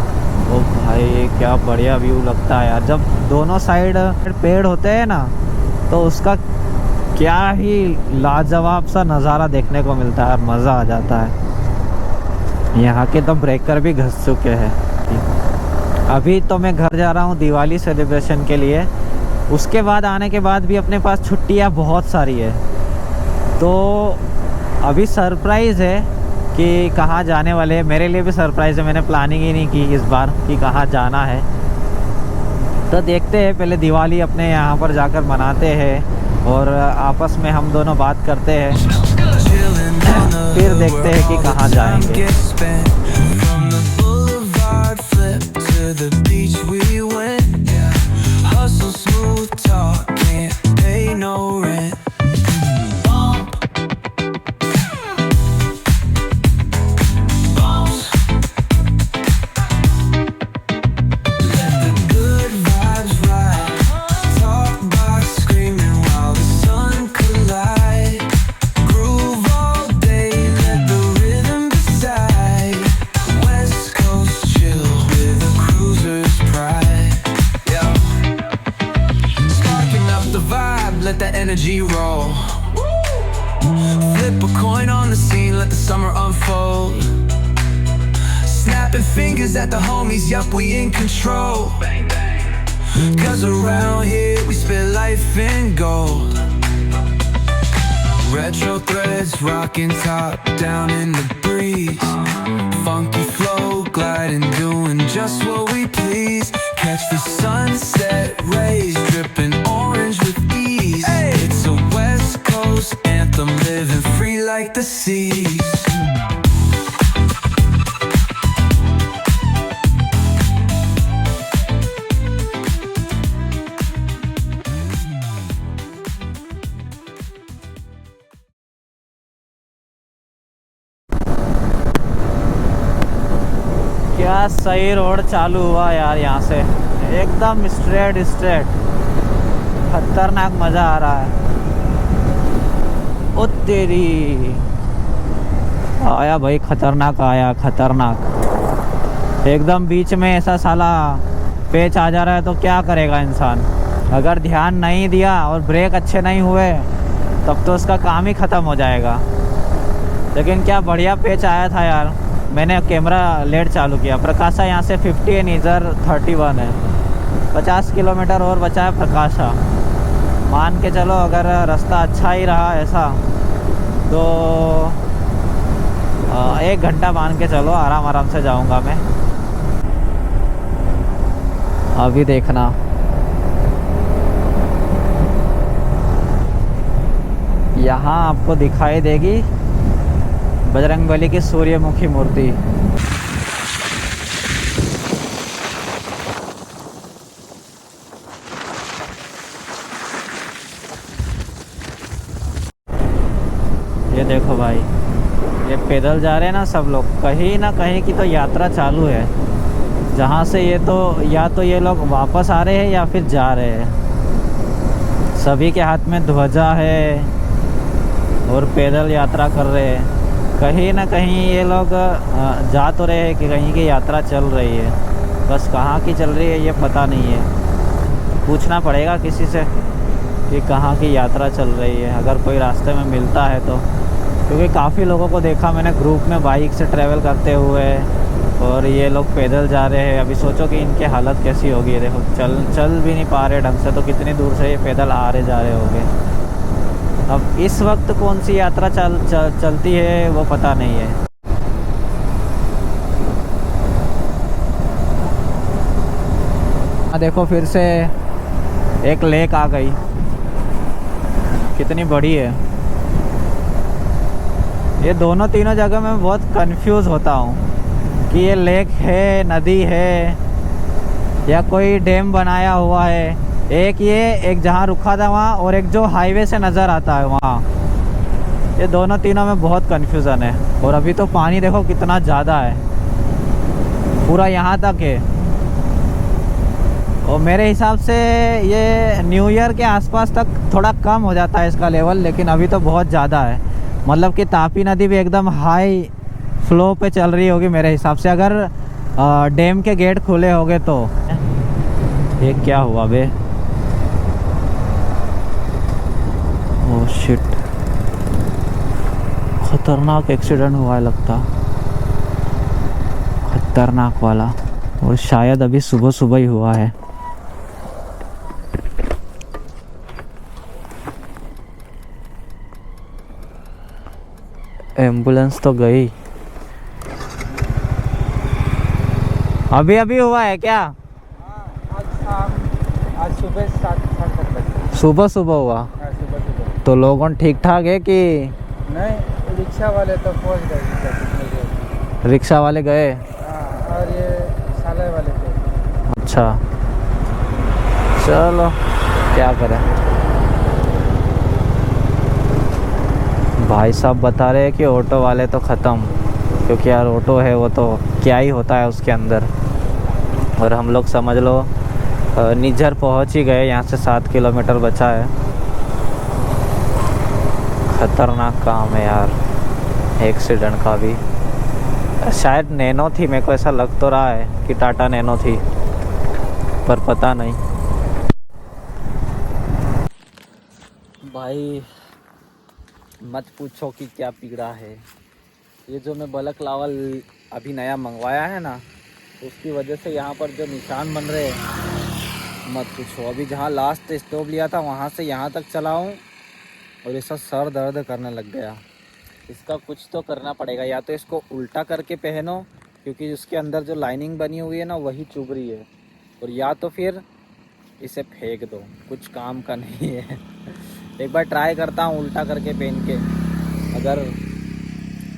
ओ भाई क्या बढ़िया व्यू लगता है यार, जब दोनों साइड पेड़ होते हैं ना तो उसका क्या ही लाजवाब सा नज़ारा देखने को मिलता है, मज़ा आ जाता है। यहाँ के तो ब्रेकर भी घस चुके हैं। अभी तो मैं घर जा रहा हूँ दिवाली सेलिब्रेशन के लिए। उसके बाद आने के बाद भी अपने पास छुट्टियाँ बहुत सारी है, तो अभी सरप्राइज़ है कि कहाँ जाने वाले हैं। मेरे लिए भी सरप्राइज़ है, मैंने प्लानिंग ही नहीं की इस बार कि कहाँ जाना है। तो देखते हैं, पहले दिवाली अपने यहाँ पर जाकर मनाते हैं और आपस में हम दोनों बात करते हैं, फिर देखते हैं कि कहाँ जाएंगे। Let that energy roll. Flip a coin on the scene, let the summer unfold. Snapping fingers at the homies, yup, we in control. Cause around here we spit life in gold. Retro threads rocking top down in the breeze. Funky flow gliding, doing just what we please. Catch the sunset rays dripping orange with ease. Hey. It's a West Coast anthem, living free like the seas. क्या सही रोड चालू हुआ यार, यहाँ से एकदम स्ट्रेट खतरनाक मज़ा आ रहा है। ओ तेरी, आया भाई, खतरनाक आया, खतरनाक एकदम। बीच में ऐसा साला पेच आ जा रहा है तो क्या करेगा इंसान। अगर ध्यान नहीं दिया और ब्रेक अच्छे नहीं हुए तब तो उसका काम ही ख़त्म हो जाएगा। लेकिन क्या बढ़िया पेच आया था यार। मैंने कैमरा लेट चालू किया। प्रकाशा यहाँ से 50 है, नीजर 31 है। 50 किलोमीटर और बचा है प्रकाशा। मान के चलो अगर रास्ता अच्छा ही रहा ऐसा तो 1 घंटा मान के चलो, आराम से जाऊँगा मैं। अभी देखना, यहाँ आपको दिखाई देगी बजरंगबली की सूर्यमुखी मूर्ति। ये देखो भाई, ये पैदल जा रहे हैं ना सब लोग। कहीं ना कहीं की तो यात्रा चालू है, जहाँ से ये तो या तो ये लोग वापस आ रहे हैं या फिर जा रहे हैं। सभी के हाथ में ध्वजा है और पैदल यात्रा कर रहे हैं। कहीं ना कहीं ये लोग जा तो रहे हैं कि कहीं की यात्रा चल रही है, बस कहाँ की चल रही है ये पता नहीं है। पूछना पड़ेगा किसी से कि कहाँ की यात्रा चल रही है, अगर कोई रास्ते में मिलता है तो। क्योंकि काफ़ी लोगों को देखा मैंने ग्रुप में बाइक से ट्रैवल करते हुए, और ये लोग पैदल जा रहे हैं। अभी सोचो कि इनकी हालत कैसी होगी। देखो चल भी नहीं पा रहे ढंग से, तो कितनी दूर से ये पैदल आ रहे जा रहे होंगे। अब इस वक्त कौन सी यात्रा चलती है वो पता नहीं है। देखो फिर से एक लेक आ गई, कितनी बड़ी है। ये दोनों तीनों जगह मैं बहुत कंफ्यूज होता हूँ कि ये लेक है, नदी है, या कोई डैम बनाया हुआ है। एक जहाँ रुका था वहाँ, और एक जो हाईवे से नज़र आता है वहाँ। ये दोनों तीनों में बहुत कन्फ्यूज़न है। और अभी तो पानी देखो कितना ज़्यादा है, पूरा यहाँ तक है। और मेरे हिसाब से ये न्यू ईयर के आसपास तक थोड़ा कम हो जाता है इसका लेवल, लेकिन अभी तो बहुत ज़्यादा है। मतलब कि तापी नदी भी एकदम हाई फ्लो पे चल रही होगी मेरे हिसाब से, अगर डैम के गेट खुले होंगे तो। ये क्या हुआ बे? ओह शिट, खतरनाक एक्सीडेंट हुआ है लगता, खतरनाक वाला। और शायद अभी सुबह सुबह ही हुआ है। एम्बुलेंस तो गई। अभी अभी हुआ है क्या? आज सुबह 7:30 बजे। सुबह सुबह हुआ? सुबह। तो लोगों ठीक ठाक है कि? नहीं, रिक्शा वाले तो पहुंच गए। रिक्शा वाले गए? और ये साले वाले थे। अच्छा, चलो क्या करें। भाई साहब बता रहे हैं कि ऑटो वाले तो ख़त्म, क्योंकि यार ऑटो है वो तो क्या ही होता है उसके अंदर। और हम लोग समझ लो निज्जर पहुंच ही गए, यहाँ से 7 किलोमीटर बचा है। ख़तरनाक काम है यार एक्सीडेंट का भी। शायद नैनो थी, मेरे को ऐसा लग तो रहा है कि टाटा नैनो थी, पर पता नहीं। भाई मत पूछो कि क्या पीड़ा है। ये जो मैं बलक लावल अभी नया मंगवाया है ना, उसकी वजह से यहाँ पर जो निशान बन रहे हैं मत पूछो। अभी जहाँ लास्ट स्टॉप लिया था वहाँ से यहाँ तक चलाऊँ और ऐसा सर दर्द करने लग गया। इसका कुछ तो करना पड़ेगा, या तो इसको उल्टा करके पहनो क्योंकि उसके अंदर जो लाइनिंग बनी हुई है ना वही चुभ रही है, और या तो फिर इसे फेंक दो, कुछ काम का नहीं है। एक बार ट्राई करता हूँ उल्टा करके पहन के, अगर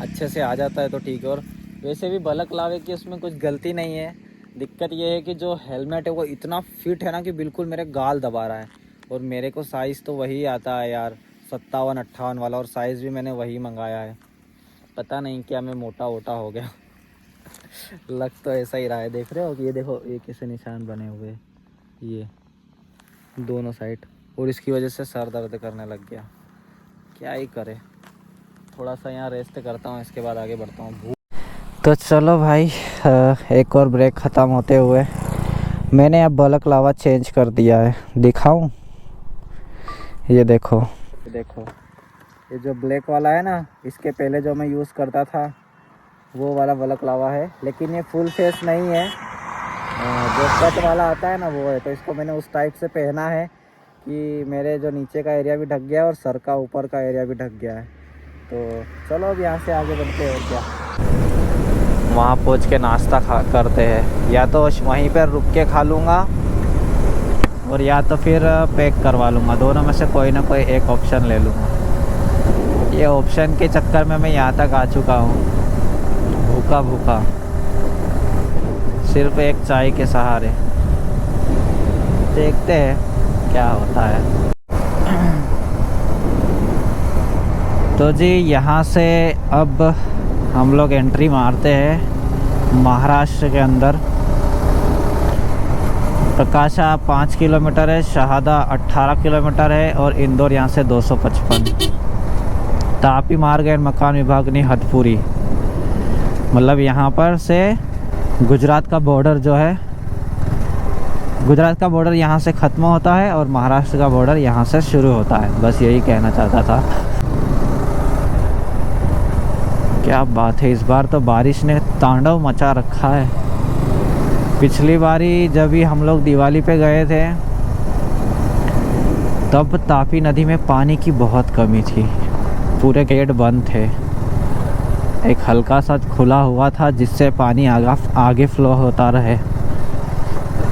अच्छे से आ जाता है तो ठीक है। और वैसे भी बलक लावे की उसमें कुछ गलती नहीं है। दिक्कत ये है कि जो हेलमेट है वो इतना फिट है ना कि बिल्कुल मेरे गाल दबा रहा है, और मेरे को साइज़ तो वही आता है यार 57-58 वाला, और साइज़ भी मैंने वही मंगाया है। पता नहीं क्या मैं मोटा वोटा हो गया। लग तो ऐसा ही रहा है। देख रहे हो कि ये देखो एक ऐसे निशान बने हुए ये दोनों साइड, और इसकी वजह से सर दर्द करने लग गया। क्या ही करे, थोड़ा सा यहाँ रेस्ट करता हूँ, इसके बाद आगे बढ़ता हूँ। तो चलो भाई, एक और ब्रेक ख़त्म होते हुए मैंने अब बलक लावा चेंज कर दिया है। दिखाऊं? ये देखो ये जो ब्लैक वाला है ना, इसके पहले जो मैं यूज़ करता था वो वाला बलक लावा है, लेकिन ये फुल फेस नहीं है। जो कट वाला आता है ना वो है। तो इसको मैंने उस टाइप से पहना है कि मेरे जो नीचे का एरिया भी ढक गया और सर का ऊपर का एरिया भी ढक गया है। तो चलो अब यहाँ से आगे बढ़ते हैं। और क्या, वहाँ पहुँच के नाश्ता करते हैं, या तो वहीं पर रुक के खा लूँगा और या तो फिर पैक करवा लूँगा। दोनों में से कोई ना कोई एक ऑप्शन ले लूँगा। ये ऑप्शन के चक्कर में मैं यहाँ तक आ चुका हूँ, भूखा सिर्फ एक चाय के सहारे। देखते हैं क्या होता है। तो जी यहाँ से अब हम लोग एंट्री मारते हैं महाराष्ट्र के अंदर। प्रकाशा 5 किलोमीटर है, शहादा 18 किलोमीटर है और इंदौर यहाँ से 255। तापी मार्ग एवं मकान विभाग ने हथपुरी, मतलब यहाँ पर से गुजरात का बॉर्डर जो है, गुजरात का बॉर्डर यहाँ से ख़त्म होता है और महाराष्ट्र का बॉर्डर यहाँ से शुरू होता है। बस यही कहना चाहता था। क्या बात है, इस बार तो बारिश ने तांडव मचा रखा है। पिछली बारी जब भी हम लोग दिवाली पे गए थे तब तापी नदी में पानी की बहुत कमी थी, पूरे गेट बंद थे। एक हल्का सा खुला हुआ था जिससे पानी आगे फ्लो होता रहे।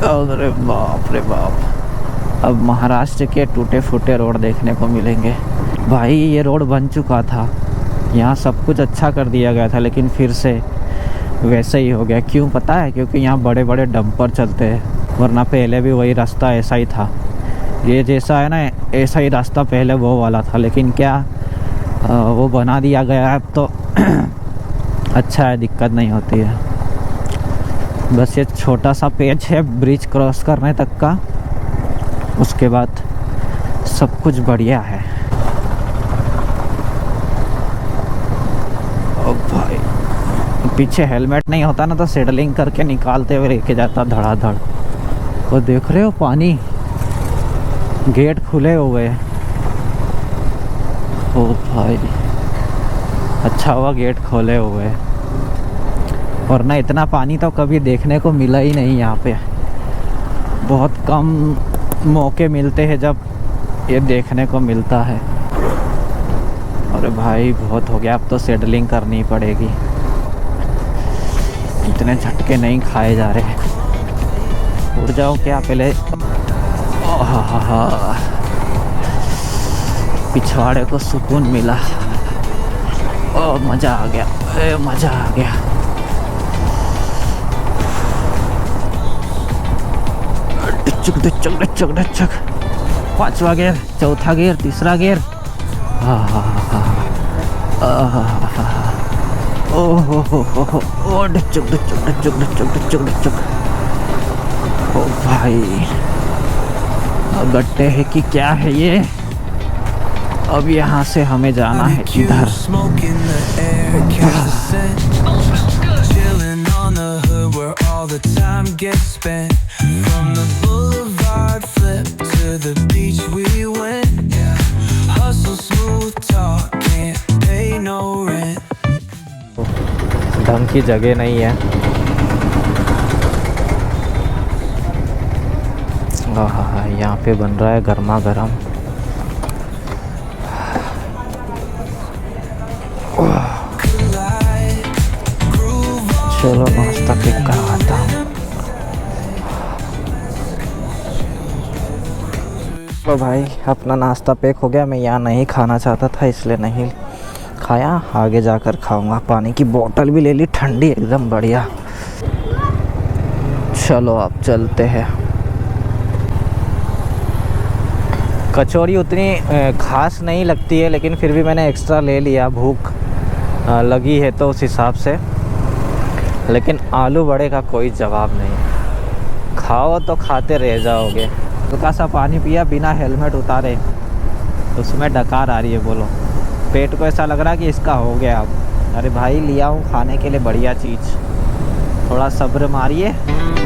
अरे बाप रे बाप, अब महाराष्ट्र के टूटे फूटे रोड देखने को मिलेंगे। भाई ये रोड बन चुका था, यहाँ सब कुछ अच्छा कर दिया गया था, लेकिन फिर से वैसे ही हो गया। क्यों पता है? क्योंकि यहाँ बड़े बड़े डंपर चलते हैं, वरना पहले भी वही रास्ता ऐसा ही था। ये जैसा है ना, ऐसा ही रास्ता पहले वो वाला था, लेकिन क्या वो बना दिया गया है तो अच्छा है, दिक्कत नहीं होती है। बस ये छोटा सा पेच है ब्रिज क्रॉस करने तक का, उसके बाद सब कुछ बढ़िया है। ओ भाई, पीछे हेलमेट नहीं होता ना तो सेडलिंग करके निकालते हुए लेके जाता धड़ाधड़। और देख रहे हो पानी, गेट खुले हुए। ओ भाई, अच्छा हुआ गेट खोले हुए। और ना इतना पानी तो कभी देखने को मिला ही नहीं यहाँ पे। बहुत कम मौके मिलते हैं जब ये देखने को मिलता है। अरे भाई बहुत हो गया, अब तो सेटलिंग करनी पड़ेगी, इतने झटके नहीं खाए जा रहे। उड़ जाओ क्या पहले। पिछवाड़े को सुकून मिला। ओह मज़ा आ गया, मज़ा आ गया। डिचक डिचक डिचक डिचक। 5वां गियर, चौथा गियर, तीसरा गियर। ओह डिचक डिचक डिचक डिचक डिचक डिचक। ओ भाई गट्टे है कि क्या है ये। अब यहाँ से हमें जाना है इधर। ढंग की जगह नहीं है। यहाँ पे बन रहा है गर्मा गर्म। चलो नाश्ता पिक करवाता हूँ। तो भाई अपना नाश्ता पैक हो गया। मैं यहाँ नहीं खाना चाहता था इसलिए नहीं खाया, आगे जाकर खाऊंगा। पानी की बोतल भी ले ली, ठंडी एकदम बढ़िया। चलो अब चलते हैं। कचौरी उतनी खास नहीं लगती है, लेकिन फिर भी मैंने एक्स्ट्रा ले लिया, भूख लगी है तो उस हिसाब से। लेकिन आलू बड़े का कोई जवाब नहीं, खाओ तो खाते रह जाओगे। हल्का सा पानी पिया बिना हेलमेट उतारे, उसमें डकार आ रही है। बोलो पेट को ऐसा लग रहा है कि इसका हो गया अब। अरे भाई लिया हूँ खाने के लिए बढ़िया चीज़, थोड़ा सब्र मारिए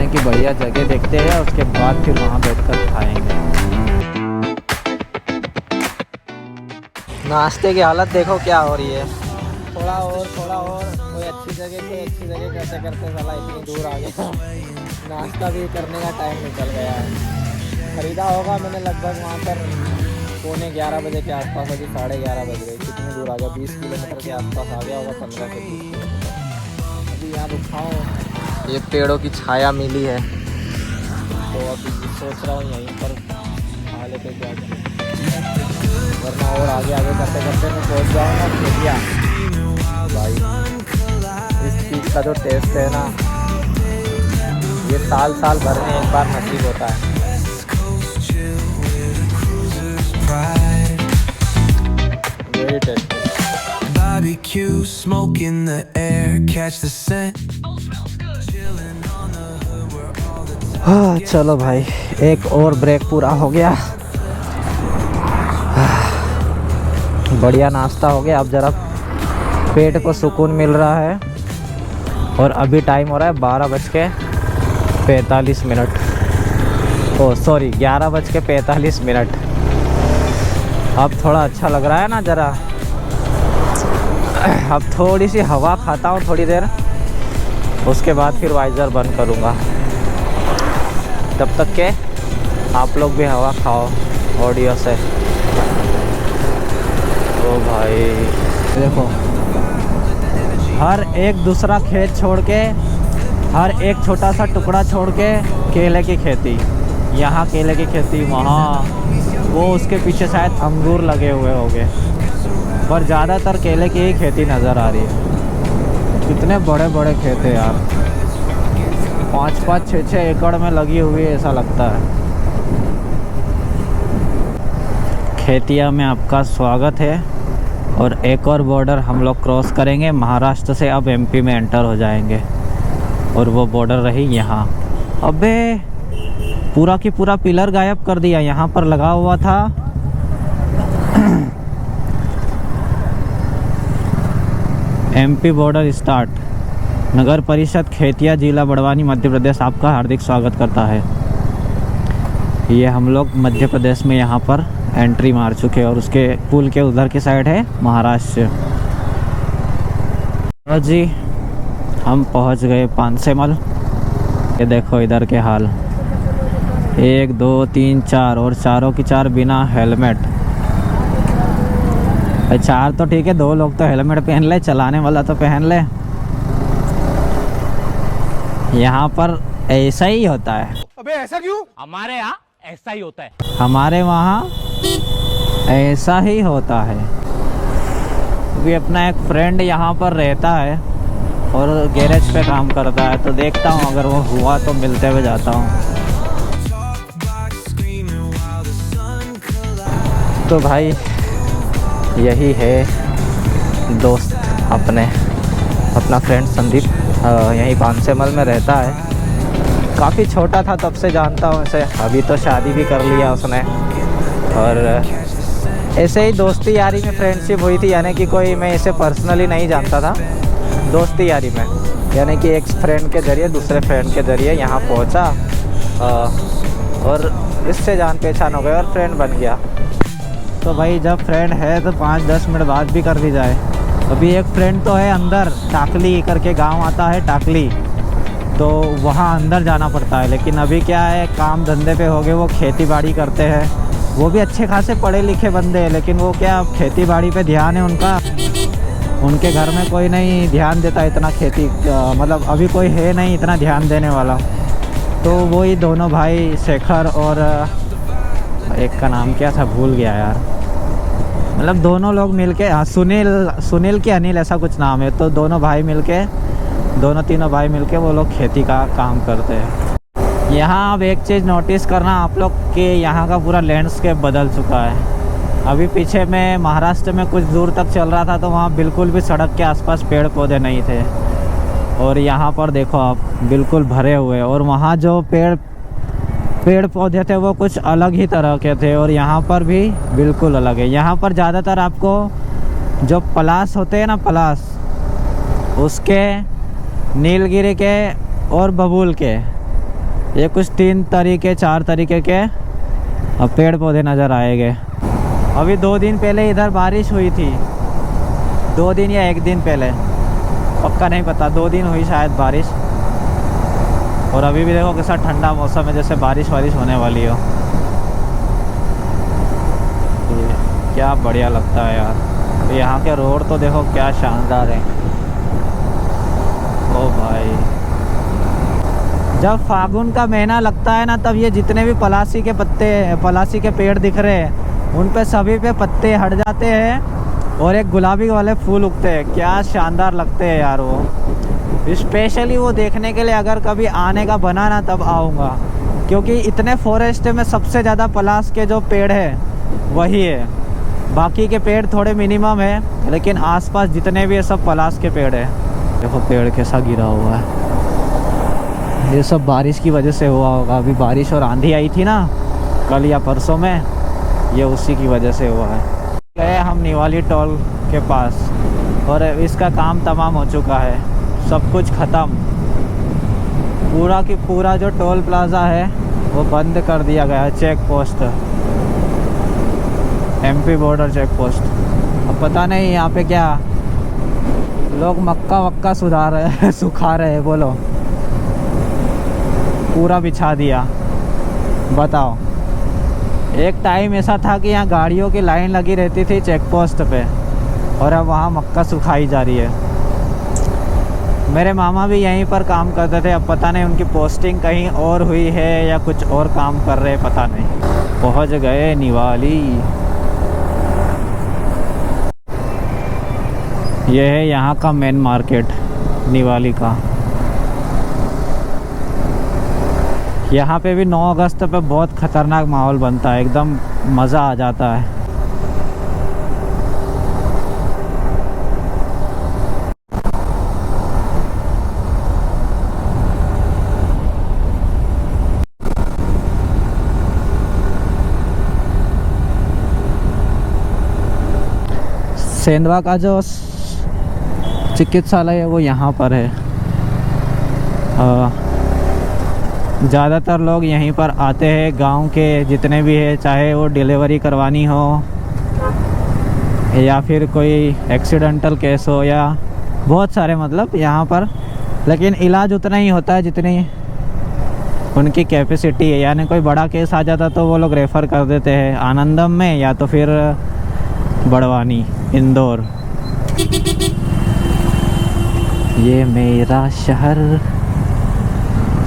कि बढ़िया जगह देखते हैं, उसके बाद फिर वहाँ बैठकर खाएंगे। नाश्ते की हालत देखो क्या हो रही है। थोड़ा और कोई अच्छी जगह करते करते साला इतनी दूर आ गया। नाश्ता भी करने का टाइम निकल गया है। ख़रीदा होगा मैंने लगभग वहाँ पर 11:15 बजे के आसपास, अभी 11:30 बज गए। कितनी दूर आ गया, 20 किलोमीटर के आसपास आ गया होगा, 15 से 20 किलोमीटर। अभी यहाँ रुका हूँ, ये पेड़ों की छाया मिली है तो अभी सोच रहा हूँ यहीं पर खा लेते क्या, वरना और आगे करते करते मैं पहुँच जाऊँगा खेतिया। भाई इस चीज़ का जो टेस्ट है ना, ये साल भर में एक बार नसीब होता है। Very tasty. Barbecue, smoke in the air, catch the scent. हाँ चलो भाई, एक और ब्रेक पूरा हो गया। बढ़िया नाश्ता हो गया। अब ज़रा पेट को सुकून मिल रहा है। और अभी टाइम हो रहा है 12:45। ओ सॉरी 11:45। अब थोड़ा अच्छा लग रहा है ना ज़रा। अब थोड़ी सी हवा खाता हूँ थोड़ी देर, उसके बाद फिर वाइज़र बंद करूँगा। तब तक के आप लोग भी हवा खाओ ऑडियो से। ओ भाई देखो, हर एक दूसरा खेत छोड़ के, हर एक छोटा सा टुकड़ा छोड़ के केले की खेती, यहाँ केले की खेती, वहाँ वो उसके पीछे शायद अंगूर लगे हुए होंगे, पर ज़्यादातर केले की ही खेती नज़र आ रही है। कितने बड़े बड़े खेत है यार, 5-5, 6-6 एकड़ में लगी हुई है ऐसा लगता है। खेतिया में आपका स्वागत है। और एक और बॉर्डर हम लोग क्रॉस करेंगे, महाराष्ट्र से अब एमपी में एंटर हो जाएंगे। और वो बॉर्डर रही यहाँ। अबे पूरा की पूरा पिलर गायब कर दिया, यहाँ पर लगा हुआ था। MP border start. नगर परिषद खेतिया, जिला बड़वानी, मध्य प्रदेश आपका हार्दिक स्वागत करता है। ये हम लोग मध्य प्रदेश में यहाँ पर एंट्री मार चुके हैं। और उसके पुल के उधर की साइड है महाराष्ट्र। जी हम पहुंच गए पानसेमल। ये देखो इधर के हाल, 1 2 3 4 और चारों की चार बिना हेलमेट। भाई 4 तो ठीक है, 2 लोग तो हेलमेट पहन ले, चलाने वाला तो पहन ले। यहाँ पर ऐसा ही होता है। अबे ऐसा क्यों? हमारे यहाँ ऐसा ही होता है। हमारे वहाँ ऐसा ही होता है। क्योंकि अपना एक फ्रेंड यहाँ पर रहता है और गैरेज पे काम करता है, तो देखता हूँ अगर वो हुआ तो मिलते हुए जाता हूँ। तो भाई यही है दोस्त अपना फ्रेंड संदीप, यहीं पानसेमल में रहता है। काफ़ी छोटा था तब से जानता हूँ इसे, अभी तो शादी भी कर लिया उसने। और ऐसे ही दोस्ती यारी में फ्रेंडशिप हुई थी, यानी कि कोई मैं इसे पर्सनली नहीं जानता था, दोस्ती यारी में, यानी कि एक फ्रेंड के ज़रिए दूसरे फ्रेंड के ज़रिए यहाँ पहुँचा और इससे जान पहचान हो गई और फ्रेंड बन गया। तो भाई जब फ्रेंड है तो 5-10 मिनट बाद भी कर दी जाए। अभी एक फ्रेंड तो है अंदर, टाकली करके गांव आता है टाकली, तो वहाँ अंदर जाना पड़ता है। लेकिन अभी क्या है, काम धंधे पे हो गए, वो खेती बाड़ी करते हैं। वो भी अच्छे खासे पढ़े लिखे बंदे हैं, लेकिन वो क्या खेती बाड़ी पे ध्यान है उनका। उनके घर में कोई नहीं ध्यान देता इतना खेती, मतलब अभी कोई है नहीं इतना ध्यान देने वाला। तो वही दोनों भाई शेखर और एक का नाम क्या था भूल गया यार, मतलब दोनों लोग मिलके, हाँ सुनील के अनिल ऐसा कुछ नाम है। तो दोनों तीनों भाई मिलके वो लोग खेती का काम करते हैं। यहाँ अब एक चीज़ नोटिस करना आप लोग कि यहाँ का पूरा लैंडस्केप बदल चुका है। अभी पीछे में महाराष्ट्र में कुछ दूर तक चल रहा था तो वहाँ बिल्कुल भी सड़क के आसपास पेड़ पौधे नहीं थे, और यहाँ पर देखो आप बिल्कुल भरे हुए। और वहाँ जो पेड़ पौधे थे वो कुछ अलग ही तरह के थे, और यहाँ पर भी बिल्कुल अलग है। यहाँ पर ज़्यादातर आपको जो पलास होते हैं ना, पलास, उसके, नीलगिरी के और बबूल के, ये कुछ 4 तरीके के पेड़ पौधे नज़र आएंगे। अभी 2 दिन पहले इधर बारिश हुई थी, 2 दिन या 1 दिन पहले, पक्का नहीं पता, 2 दिन हुई शायद बारिश। और अभी भी देखो कैसा ठंडा मौसम है, जैसे बारिश होने वाली हो। क्या बढ़िया लगता है यार। तो यहाँ के रोड तो देखो क्या शानदार है। ओ भाई, जब फागुन का महीना लगता है ना, तब ये जितने भी पलासी के पेड़ दिख रहे हैं, उन पे सभी पे पत्ते हट जाते हैं और एक गुलाबी वाले फूल उगते हैं। क्या शानदार लगते हैं यार वो। स्पेशली वो देखने के लिए अगर कभी आने का बना ना, तब आऊँगा, क्योंकि इतने फॉरेस्ट में सबसे ज़्यादा पलास के जो पेड़ है वही है। बाकी के पेड़ थोड़े मिनिमम है, लेकिन आसपास जितने भी है सब पलास के पेड़ है। देखो पेड़ कैसा गिरा हुआ है, ये सब बारिश की वजह से हुआ होगा। अभी बारिश और आंधी आई थी ना कल या परसों में, ये उसी की वजह से हुआ है। गए हम निवाली टोल के पास और इसका काम तमाम हो चुका है, सब कुछ ख़त्म। पूरा की पूरा जो टोल प्लाज़ा है वो बंद कर दिया गया है। Check post, MP border check post. अब पता नहीं यहाँ पे क्या लोग मक्का वक्का सुखा रहे हैं, बोलो, पूरा बिछा दिया। बताओ, एक टाइम ऐसा था कि यहाँ गाड़ियों की लाइन लगी रहती थी चेक पोस्ट पे, और अब वहाँ मक्का सुखाई जा रही है। मेरे मामा भी यहीं पर काम करते थे, अब पता नहीं उनकी पोस्टिंग कहीं और हुई है या कुछ और काम कर रहे, पता नहीं। पहुँच गए निवाली। यह है यहाँ का मेन मार्केट निवाली का। यहाँ पे भी 9 अगस्त पे बहुत ख़तरनाक माहौल बनता है, एकदम मज़ा आ जाता है। सेंधवा का जो चिकित्सालय है वो यहाँ पर है। ज़्यादातर लोग यहीं पर आते हैं, गांव के जितने भी है, चाहे वो डिलीवरी करवानी हो या फिर कोई एक्सीडेंटल केस हो, या बहुत सारे, मतलब यहाँ पर लेकिन इलाज उतना ही होता है जितनी उनकी कैपेसिटी है। यानी कोई बड़ा केस आ जाता तो वो लोग रेफ़र कर देते हैं आनंदम में या तो फिर बड़वानी इंदौर। ये मेरा शहर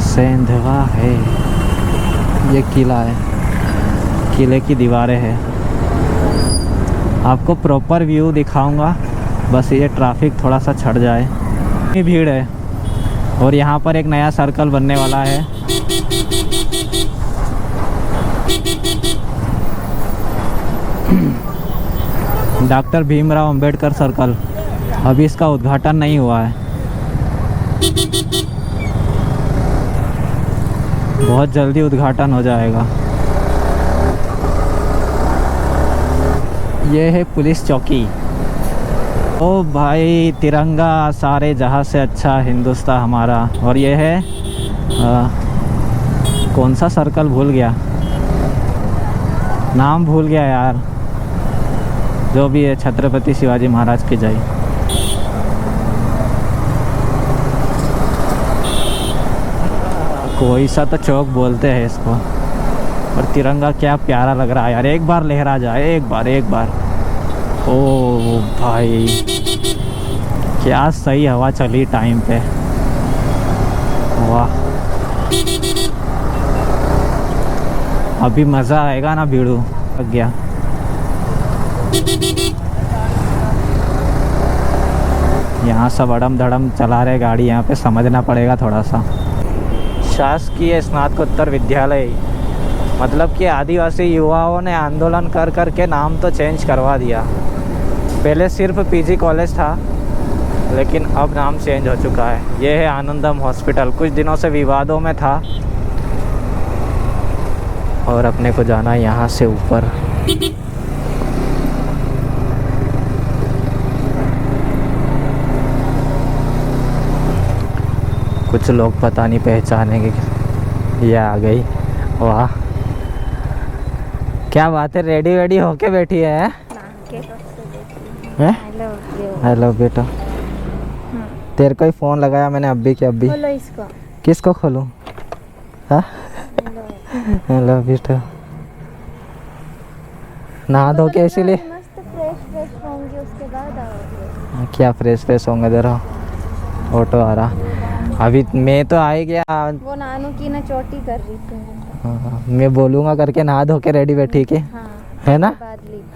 सेंधवा है। ये किला है, किले की दीवारें हैं। आपको प्रॉपर व्यू दिखाऊंगा, बस ये ट्रैफिक थोड़ा सा छट जाए। इतनी भीड़ है और यहाँ पर एक नया सर्कल बनने वाला है। डॉक्टर भीमराव अंबेडकर सर्कल, अभी इसका उद्घाटन नहीं हुआ है। बहुत जल्दी उद्घाटन हो जाएगा। ये है पुलिस चौकी। ओ भाई, तिरंगा सारे जहाँ से अच्छा हिंदुस्तान हमारा। और ये है कौन सा सर्कल, भूल गया नाम, भूल गया यार। जो भी है, छत्रपति शिवाजी महाराज की जय। कोई सा तो चौक बोलते हैं इसको। और तिरंगा क्या प्यारा लग रहा है यार। एक बार लहरा जाए, एक बार। ओ भाई, क्या सही हवा चली टाइम पे, वाह। अभी मज़ा आएगा ना, भीड़ू लग गया। यहाँ सब अड़म धड़म चला रहे गाड़ी, यहाँ पे समझना पड़ेगा थोड़ा सा। शासकीय स्नातकोत्तर विद्यालय, मतलब कि आदिवासी युवाओं ने आंदोलन कर के नाम तो चेंज करवा दिया। पहले सिर्फ पीजी कॉलेज था, लेकिन अब नाम चेंज हो चुका है। ये है आनंदम हॉस्पिटल, कुछ दिनों से विवादों में था और अपने को जाना है यहाँ से ऊपर। कुछ लोग पता नहीं पहचानेंगे। ये आ गई, वाह क्या बात है। रेडी वेडी होके बैठी है। हेलो बेटा, तेरे को ही फ़ोन लगाया मैंने अभी के अभी। खोलो इसको। किसको खोलूं? हाँ, हेलो बेटा। नहा धो के इसीलिए मस्त फ्रेश होंगे, उसके बाद आओगे। क्या फ्रेश होंगे। जरा ऑटो आ रहा। अभी मैं तो आ ही गया। वो नानू की ना चोटी कर रही थी। हाँ, मैं बोलूँगा करके नहा धो के रेडी बैठी के, हाँ, है ना।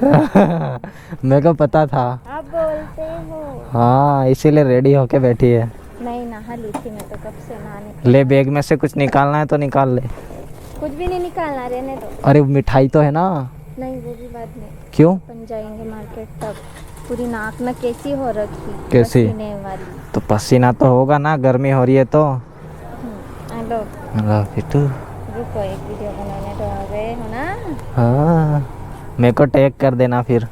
मेरे को पता था आप बोलते हो। हाँ, इसीलिए रेडी होके बैठी है। नहीं, नहा ली थी मैं तो कब से नहाने। ले, बैग में से कुछ निकालना है तो निकाल ले। कुछ भी नहीं निकालना, रहने दो। अरे मिठाई तो है ना। नहीं, वो भी बाद में। क्यों? अपन जाएंगे मार्केट तब। पूरी नाक ना कैसी हो रखी, कैसी? पसीने वाली। तो पसीना तो होगा ना, गर्मी हो रही है तो। हेलो, बिट्टू, रुको एक वीडियो बनाने तो आ गए हो ना। हाँ, मेरे को टैग कर देना फिर।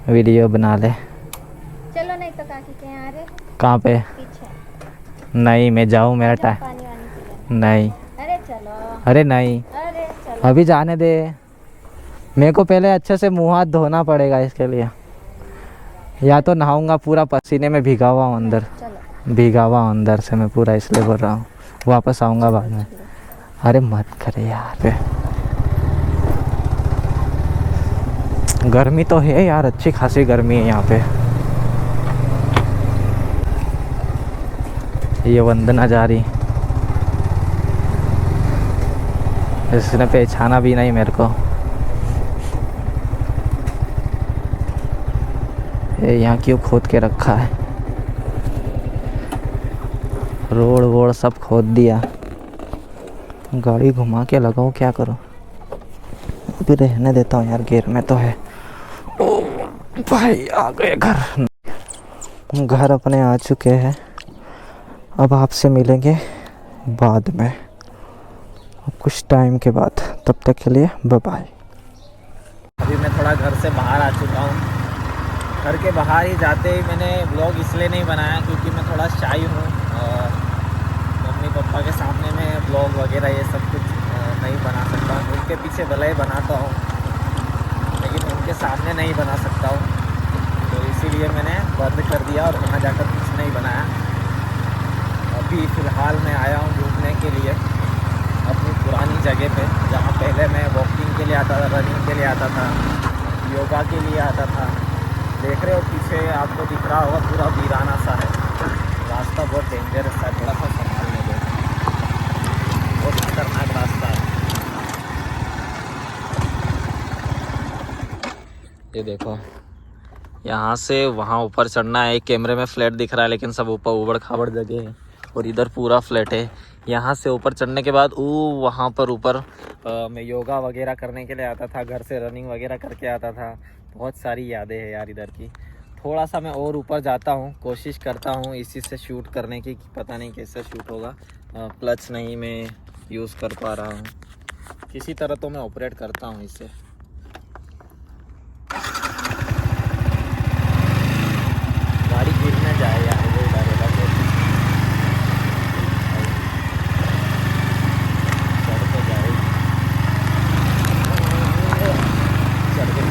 वीडियो बना ले। चलो, नहीं तो काकी के यहाँ आ रहे। कहाँ पे? पीछे। नहीं, मैं जाऊँ, मेरा टाइम पानी वानी पीने। नहीं। अरे चलो। अरे नहीं, अरे चलो। अभी जाने दे। मेरे को पहले अच्छे से मुँह हाथ धोना पड़ेगा इसके लिए। या तो नहाऊंगा, पूरा पसीने में भीगा हुआ हूँ अंदर, भीगा हुआ हूँ अंदर से मैं पूरा, इसलिए बोल रहा हूँ। वापस आऊँगा बाद में। अरे मत करे यार पे। गर्मी तो है यार, अच्छी खासी गर्मी है यहाँ पे। ये वंदना जा रही, इसने पहचाना भी नहीं मेरे को। ये यहाँ क्यों खोद के रखा है? रोड वोड सब खोद दिया। गाड़ी घुमा के लगाऊं, क्या करूं? अभी रहने देता हूँ यार, गेर में तो है। ओ भाई, आ गए घर। घर अपने आ चुके हैं। अब आपसे मिलेंगे बाद में, अब कुछ टाइम के बाद। तब तक के लिए बाय बाय। अभी मैं थोड़ा घर से बाहर आ चुका हूँ। घर के बाहर ही जाते ही मैंने व्लॉग इसलिए नहीं बनाया क्योंकि मैं थोड़ा शाई हूँ। मम्मी पापा के सामने मैं व्लॉग वगैरह ये सब कुछ नहीं बना सकता हूँ। उनके पीछे भले ही बनाता हूँ, लेकिन उनके सामने नहीं बना सकता हूँ। तो इसीलिए मैंने बंद कर दिया और वहाँ जाकर कुछ नहीं बनाया। अभी फ़िलहाल मैं आया हूँ घूमने के लिए अपनी पुरानी जगह पे, जहाँ पहले मैं वॉकिंग के लिए आता था, रनिंग के लिए आता था, योगा के लिए आता था। देख रहे हो पीछे आपको दिख रहा होगा, पूरा वीराना सा है। रास्ता बहुत डेंजरस है, थोड़ा सा संभालने दो, बहुत खतरनाक रास्ता है। ये देखो, यहाँ से वहाँ ऊपर चढ़ना है। कैमरे में फ्लैट दिख रहा है लेकिन सब ऊपर उबड़ खाबड़ जगह है और इधर पूरा फ्लैट है। यहाँ से ऊपर चढ़ने के बाद वहाँ पर ऊपर मैं योगा वगैरह करने के लिए आता था, घर से रनिंग वगैरह करके आता था। बहुत सारी यादें हैं यार इधर की। थोड़ा सा मैं और ऊपर जाता हूँ, कोशिश करता हूँ इसी से शूट करने की, पता नहीं कैसे शूट होगा। क्लच नहीं मैं यूज़ कर पा रहा हूँ, किसी तरह तो मैं ऑपरेट करता हूँ इसे। गाड़ी गिर न जाए यार, वो डरेगा तो। चढ़ तो जाएगी, चढ़ गई।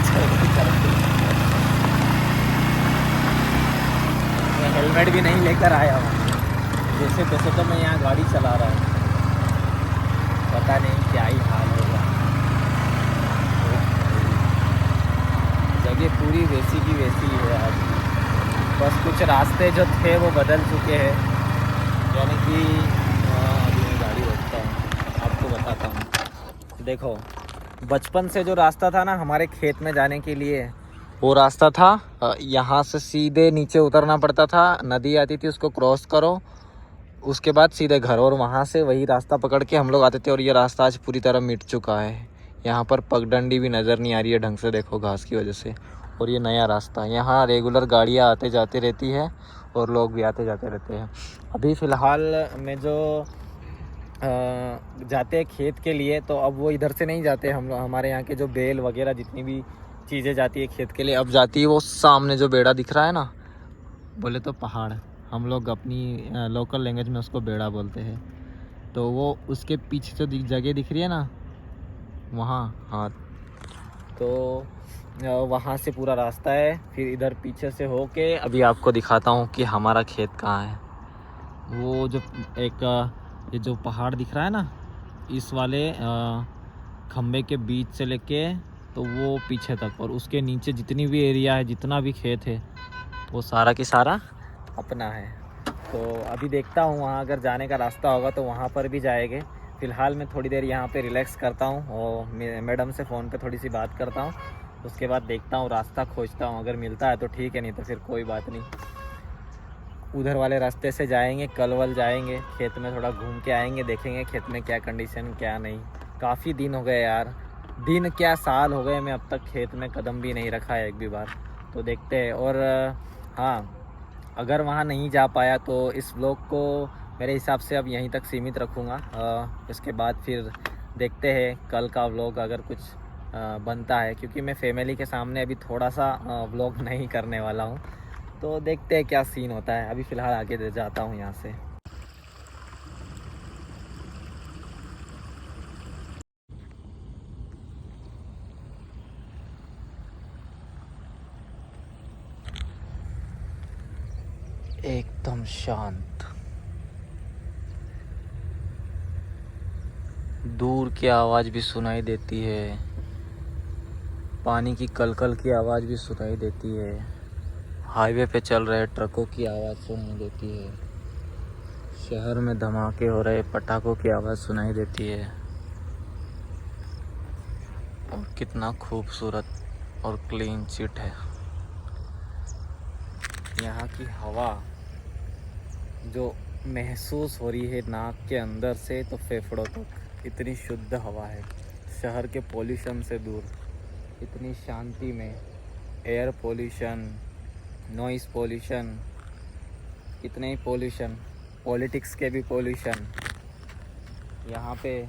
मैं हेलमेट भी नहीं लेकर आया हूँ, जैसे तैसे तो मैं यहाँ गाड़ी चला रहा हूँ। पता नहीं क्या ही हाल होगा। जगह पूरी वैसी की वैसी ही है आज, बस कुछ रास्ते जो थे वो बदल चुके हैं। यानी कि अभी मैं गाड़ी रोकता हूँ, आपको बताता हूँ। देखो, बचपन से जो रास्ता था ना हमारे खेत में जाने के लिए, वो रास्ता था यहाँ से सीधे नीचे उतरना पड़ता था। नदी आती थी, उसको क्रॉस करो, उसके बाद सीधे घर, और वहाँ से वही रास्ता पकड़ के हम लोग आते थे। और ये रास्ता आज पूरी तरह मिट चुका है। यहाँ पर पगडंडी भी नज़र नहीं आ रही है ढंग से, देखो घास की वजह से। और ये नया रास्ता, यहाँ रेगुलर गाड़ियाँ आते जाते रहती है और लोग भी आते जाते रहते हैं। अभी फ़िलहाल में जो जाते हैं खेत के लिए, तो अब वो इधर से नहीं जाते हम लोग। हमारे यहाँ के जो बैल वगैरह जितनी भी चीज़ें जाती है खेत के लिए, अब जाती है वो सामने जो बेड़ा दिख रहा है ना, बोले तो पहाड़, हम लोग अपनी लोकल लैंग्वेज में उसको बेड़ा बोलते हैं। तो वो उसके पीछे जो जगह दिख रही है ना वहाँ, हाँ, तो वहाँ से पूरा रास्ता है। फिर इधर पीछे से होके अभी आपको दिखाता हूँ कि हमारा खेत कहाँ है। वो जो एक ये जो पहाड़ दिख रहा है ना, इस वाले खम्बे के बीच से लेके तो वो पीछे तक, और उसके नीचे जितनी भी एरिया है, जितना भी खेत है, वो सारा की सारा अपना है। तो अभी देखता हूँ वहाँ अगर जाने का रास्ता होगा तो वहाँ पर भी जाएंगे। फ़िलहाल मैं थोड़ी देर यहाँ पे रिलैक्स करता हूँ और मैडम से फ़ोन पे थोड़ी सी बात करता हूँ। उसके बाद देखता हूँ, रास्ता खोजता हूँ, अगर मिलता है तो ठीक है, नहीं तो फिर कोई बात नहीं। उधर वाले रास्ते से जाएंगे, कल जाएंगे, खेत में थोड़ा घूम के आएंगे, देखेंगे खेत में क्या कंडीशन क्या नहीं। काफ़ी दिन हो गए यार, दिन क्या साल हो गए, मैं अब तक खेत में कदम भी नहीं रखा है एक भी बार। तो देखते हैं। और हाँ, अगर वहाँ नहीं जा पाया तो इस व्लॉग को मेरे हिसाब से अब यहीं तक सीमित रखूँगा। इसके बाद फिर देखते हैं कल का व्लॉग अगर कुछ बनता है, क्योंकि मैं फैमिली के सामने अभी थोड़ा सा व्लॉग नहीं करने वाला हूँ। तो देखते हैं क्या सीन होता है। अभी फ़िलहाल आगे जाता हूँ यहाँ से। एकदम शांत, दूर की आवाज़ भी सुनाई देती है, पानी की कलकल की आवाज़ भी सुनाई देती है, हाईवे पे चल रहे ट्रकों की आवाज़ सुनाई देती है, शहर में धमाके हो रहे पटाखों की आवाज़ सुनाई देती है। और कितना खूबसूरत और क्लीन चिट है यहाँ की हवा, जो महसूस हो रही है नाक के अंदर से तो फेफड़ों तक। इतनी शुद्ध हवा है, शहर के पोल्यूशन से दूर, इतनी शांति में। एयर पोल्यूशन, नॉइस पोल्यूशन, कितने ही पोल्यूशन, पॉलिटिक्स के भी पोल्यूशन, यहाँ पे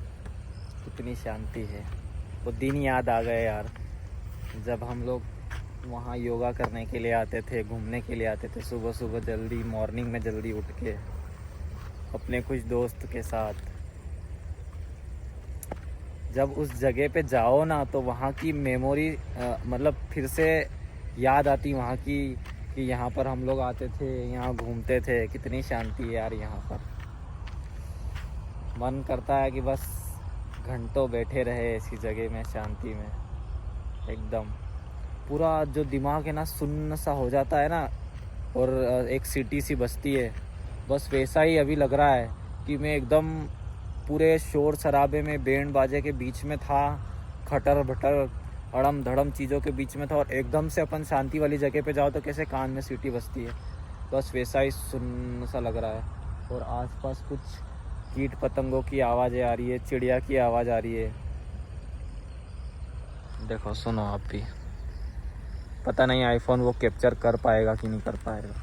कितनी शांति है। वो दिन याद आ गए यार, जब हम लोग वहाँ योगा करने के लिए आते थे, घूमने के लिए आते थे, सुबह सुबह जल्दी, मॉर्निंग में जल्दी उठ के अपने कुछ दोस्त के साथ। जब उस जगह पे जाओ ना तो वहाँ की मेमोरी मतलब फिर से याद आती वहाँ की कि यहाँ पर हम लोग आते थे, यहाँ घूमते थे। कितनी शांति है यार यहाँ पर। मन करता है कि बस घंटों बैठे रहे ऐसी जगह में, शांति में एकदम। पूरा जो दिमाग है ना सुन्न सा हो जाता है ना, और एक सिटी सी बसती है, बस वैसा ही अभी लग रहा है कि मैं एकदम पूरे शोर शराबे में, बैंड बाजे के बीच में था, खटर भटर अड़म धड़म चीज़ों के बीच में था, और एकदम से अपन शांति वाली जगह पे जाओ तो कैसे कान में सीटी बजती है, बस वैसा ही सुन्न सा लग रहा है। और आसपास कुछ कीट पतंगों की आवाज़ें आ रही है, चिड़िया की आवाज़ आ रही है। देखो सुनो आप भी, पता नहीं आईफोन वो कैप्चर कर पाएगा कि नहीं कर पाएगा।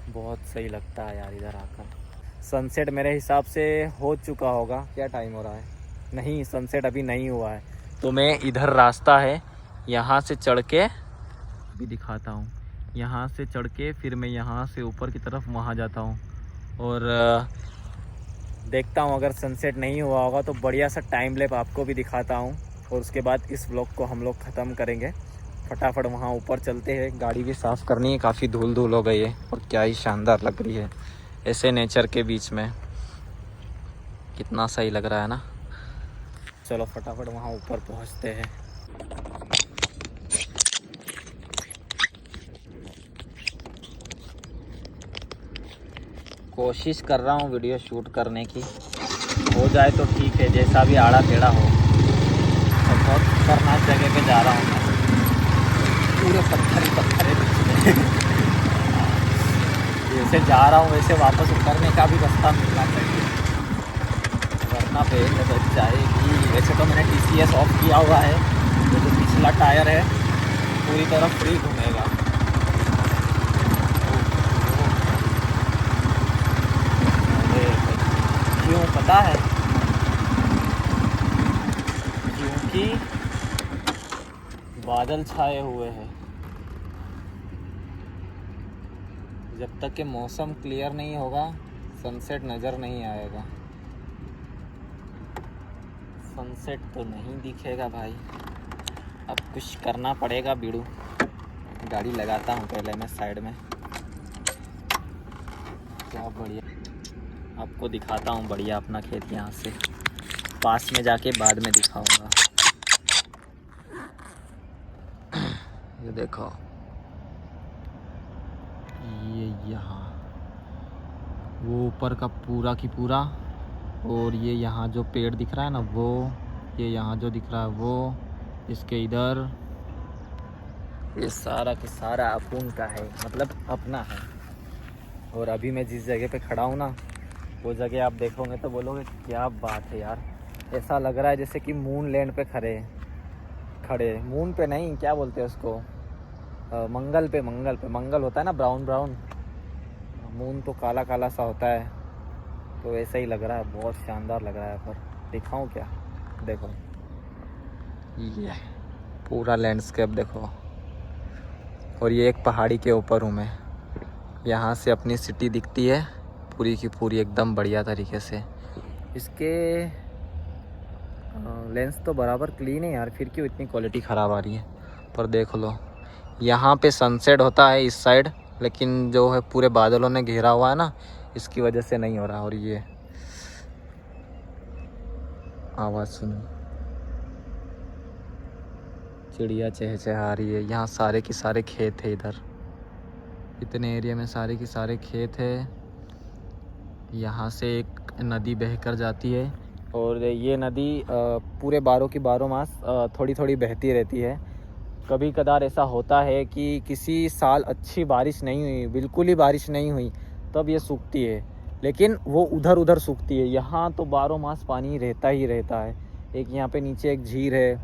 बहुत सही लगता है यार इधर आकर। सनसेट मेरे हिसाब से हो चुका होगा। क्या टाइम हो रहा है? नहीं, सनसेट अभी नहीं हुआ है। तो मैं इधर रास्ता है, यहाँ से चढ़ के भी दिखाता हूँ। यहाँ से चढ़ के फिर मैं यहाँ से ऊपर की तरफ वहाँ जाता हूँ, और देखता हूँ अगर सनसेट नहीं हुआ होगा तो बढ़िया सा टाइम लैप आपको भी दिखाता हूँ। और उसके बाद इस व्लॉग को हम लोग ख़त्म करेंगे। फटाफट वहाँ ऊपर चलते हैं, गाड़ी भी साफ़ करनी है, काफ़ी धूल धूल हो गई है, और क्या ही शानदार लग रही है ऐसे नेचर के बीच में। कितना सही लग रहा है ना। चलो फटाफट वहाँ ऊपर पहुँचते हैं। कोशिश कर रहा हूँ वीडियो शूट करने की, हो जाए तो ठीक है, जैसा भी आड़ा टेढ़ा हो। और बहुत खतरनाक जगह पे जा रहा हूँ मैं, पूरे पत्थर ही पत्थर है बीच में। जैसे जा रहा हूँ वैसे वापस उतरने का भी रास्ता मिलना चाहिए, वरना पे बच जाएगी। वैसे तो मैंने TCS ऑफ किया हुआ है, तो जो पिछला टायर है पूरी तरह फ्री घूमेगा। क्यों पता है? क्योंकि बादल छाए हुए हैं। जब तक कि मौसम क्लियर नहीं होगा सनसेट नज़र नहीं आएगा। सनसेट तो नहीं दिखेगा भाई, अब कुछ करना पड़ेगा। बीड़ू गाड़ी लगाता हूँ पहले मैं साइड में। क्या बढ़िया, आपको दिखाता हूँ बढ़िया अपना खेत। यहाँ से पास में जाके बाद में दिखाऊंगा। ये देखो, ये यहाँ वो ऊपर का पूरा की पूरा, और ये यहाँ जो पेड़ दिख रहा है ना वो, ये यहाँ जो दिख रहा है वो, इसके इधर, ये सारा के सारा अपुन का है, मतलब अपना है। और अभी मैं जिस जगह पे खड़ा हूँ ना, वो जगह आप देखोगे तो बोलोगे क्या बात है यार। ऐसा लग रहा है जैसे कि मून लैंड पे खड़े मून पे नहीं, क्या बोलते हैं उसको, मंगल पे मंगल होता है ना, ब्राउन ब्राउन। मून तो काला काला सा होता है, तो ऐसा ही लग रहा है। बहुत शानदार लग रहा है। पर दिखाऊं क्या? देखो ये पूरा लैंडस्केप देखो, और ये एक पहाड़ी के ऊपर हूँ मैं। यहाँ से अपनी सिटी दिखती है पूरी की पूरी एकदम बढ़िया तरीके से। इसके लेंस तो बराबर क्लीन है यार, फिर क्यों इतनी क्वालिटी ख़राब आ रही है? पर देख लो, यहाँ पे सनसेट होता है इस साइड, लेकिन जो है पूरे बादलों ने घेरा हुआ है ना, इसकी वजह से नहीं हो रहा। और ये आवाज़ सुनो, चिड़िया चहचहा रही है। यहाँ सारे के सारे खेत है, इधर इतने एरिया में सारे के सारे खेत है। यहाँ से एक नदी बहकर जाती है, और ये नदी पूरे 12 की 12 मास थोड़ी थोड़ी बहती रहती है। कभी कदार ऐसा होता है कि किसी साल अच्छी बारिश नहीं हुई, बिल्कुल ही बारिश नहीं हुई, तब ये सूखती है, लेकिन वो उधर उधर सूखती है। यहाँ तो 12 मास पानी रहता ही रहता है। एक यहाँ पे नीचे एक झील है,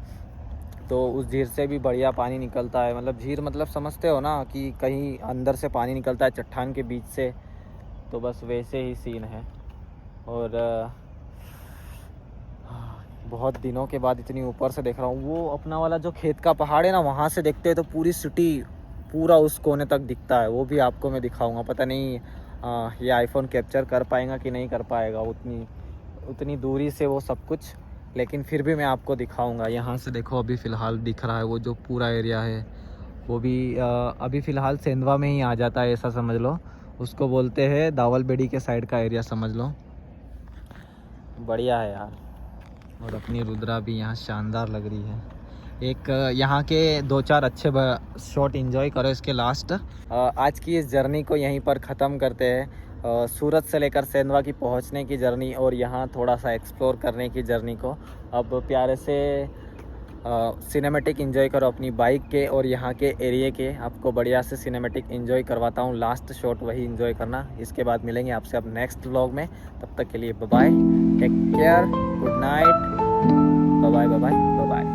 तो उस झील से भी बढ़िया पानी निकलता है। मतलब झील मतलब समझते हो ना कि कहीं अंदर से पानी निकलता है चट्टान के बीच से, तो बस वैसे ही सीन है। और बहुत दिनों के बाद इतनी ऊपर से देख रहा हूँ। वो अपना वाला जो खेत का पहाड़ है ना, वहाँ से देखते हैं तो पूरी सिटी पूरा उस कोने तक दिखता है। वो भी आपको मैं दिखाऊंगा। पता नहीं ये आईफोन कैप्चर कर पाएगा कि नहीं कर पाएगा उतनी दूरी से वो सब कुछ, लेकिन फिर भी मैं आपको दिखाऊंगा। यहाँ से देखो अभी फ़िलहाल दिख रहा है वो जो पूरा एरिया है, वो भी अभी फ़िलहाल सेंधवा में ही आ जाता है, ऐसा समझ लो। उसको बोलते हैं दावलबेड़ी के साइड का एरिया समझ लो। बढ़िया है यार। और अपनी रुद्रा भी यहाँ शानदार लग रही है। एक यहाँ के 2-4 अच्छे शॉट एंजॉय करो इसके लास्ट। आज की इस जर्नी को यहीं पर ख़त्म करते हैं। सूरत से लेकर सेंधवा की पहुँचने की जर्नी और यहाँ थोड़ा सा एक्सप्लोर करने की जर्नी को अब प्यारे से सिनेमैटिक एंजॉय करो अपनी बाइक के और यहाँ के एरिया के। आपको बढ़िया से सिनेमैटिक एंजॉय करवाता हूँ। लास्ट शॉट वही एंजॉय करना। इसके बाद मिलेंगे आपसे अब नेक्स्ट व्लॉग में। तब तक के लिए bye bye, take care, good night, bye bye bye bye bye.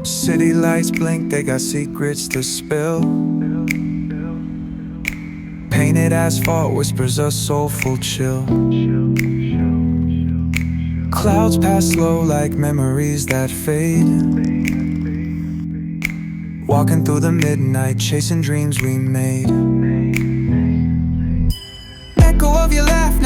City lights blink, they got secrets to spill. Painted asphalt whispers a soulful chill. Clouds pass slow like memories that fade. Walking through the midnight, chasing dreams we made. Echo of your laughter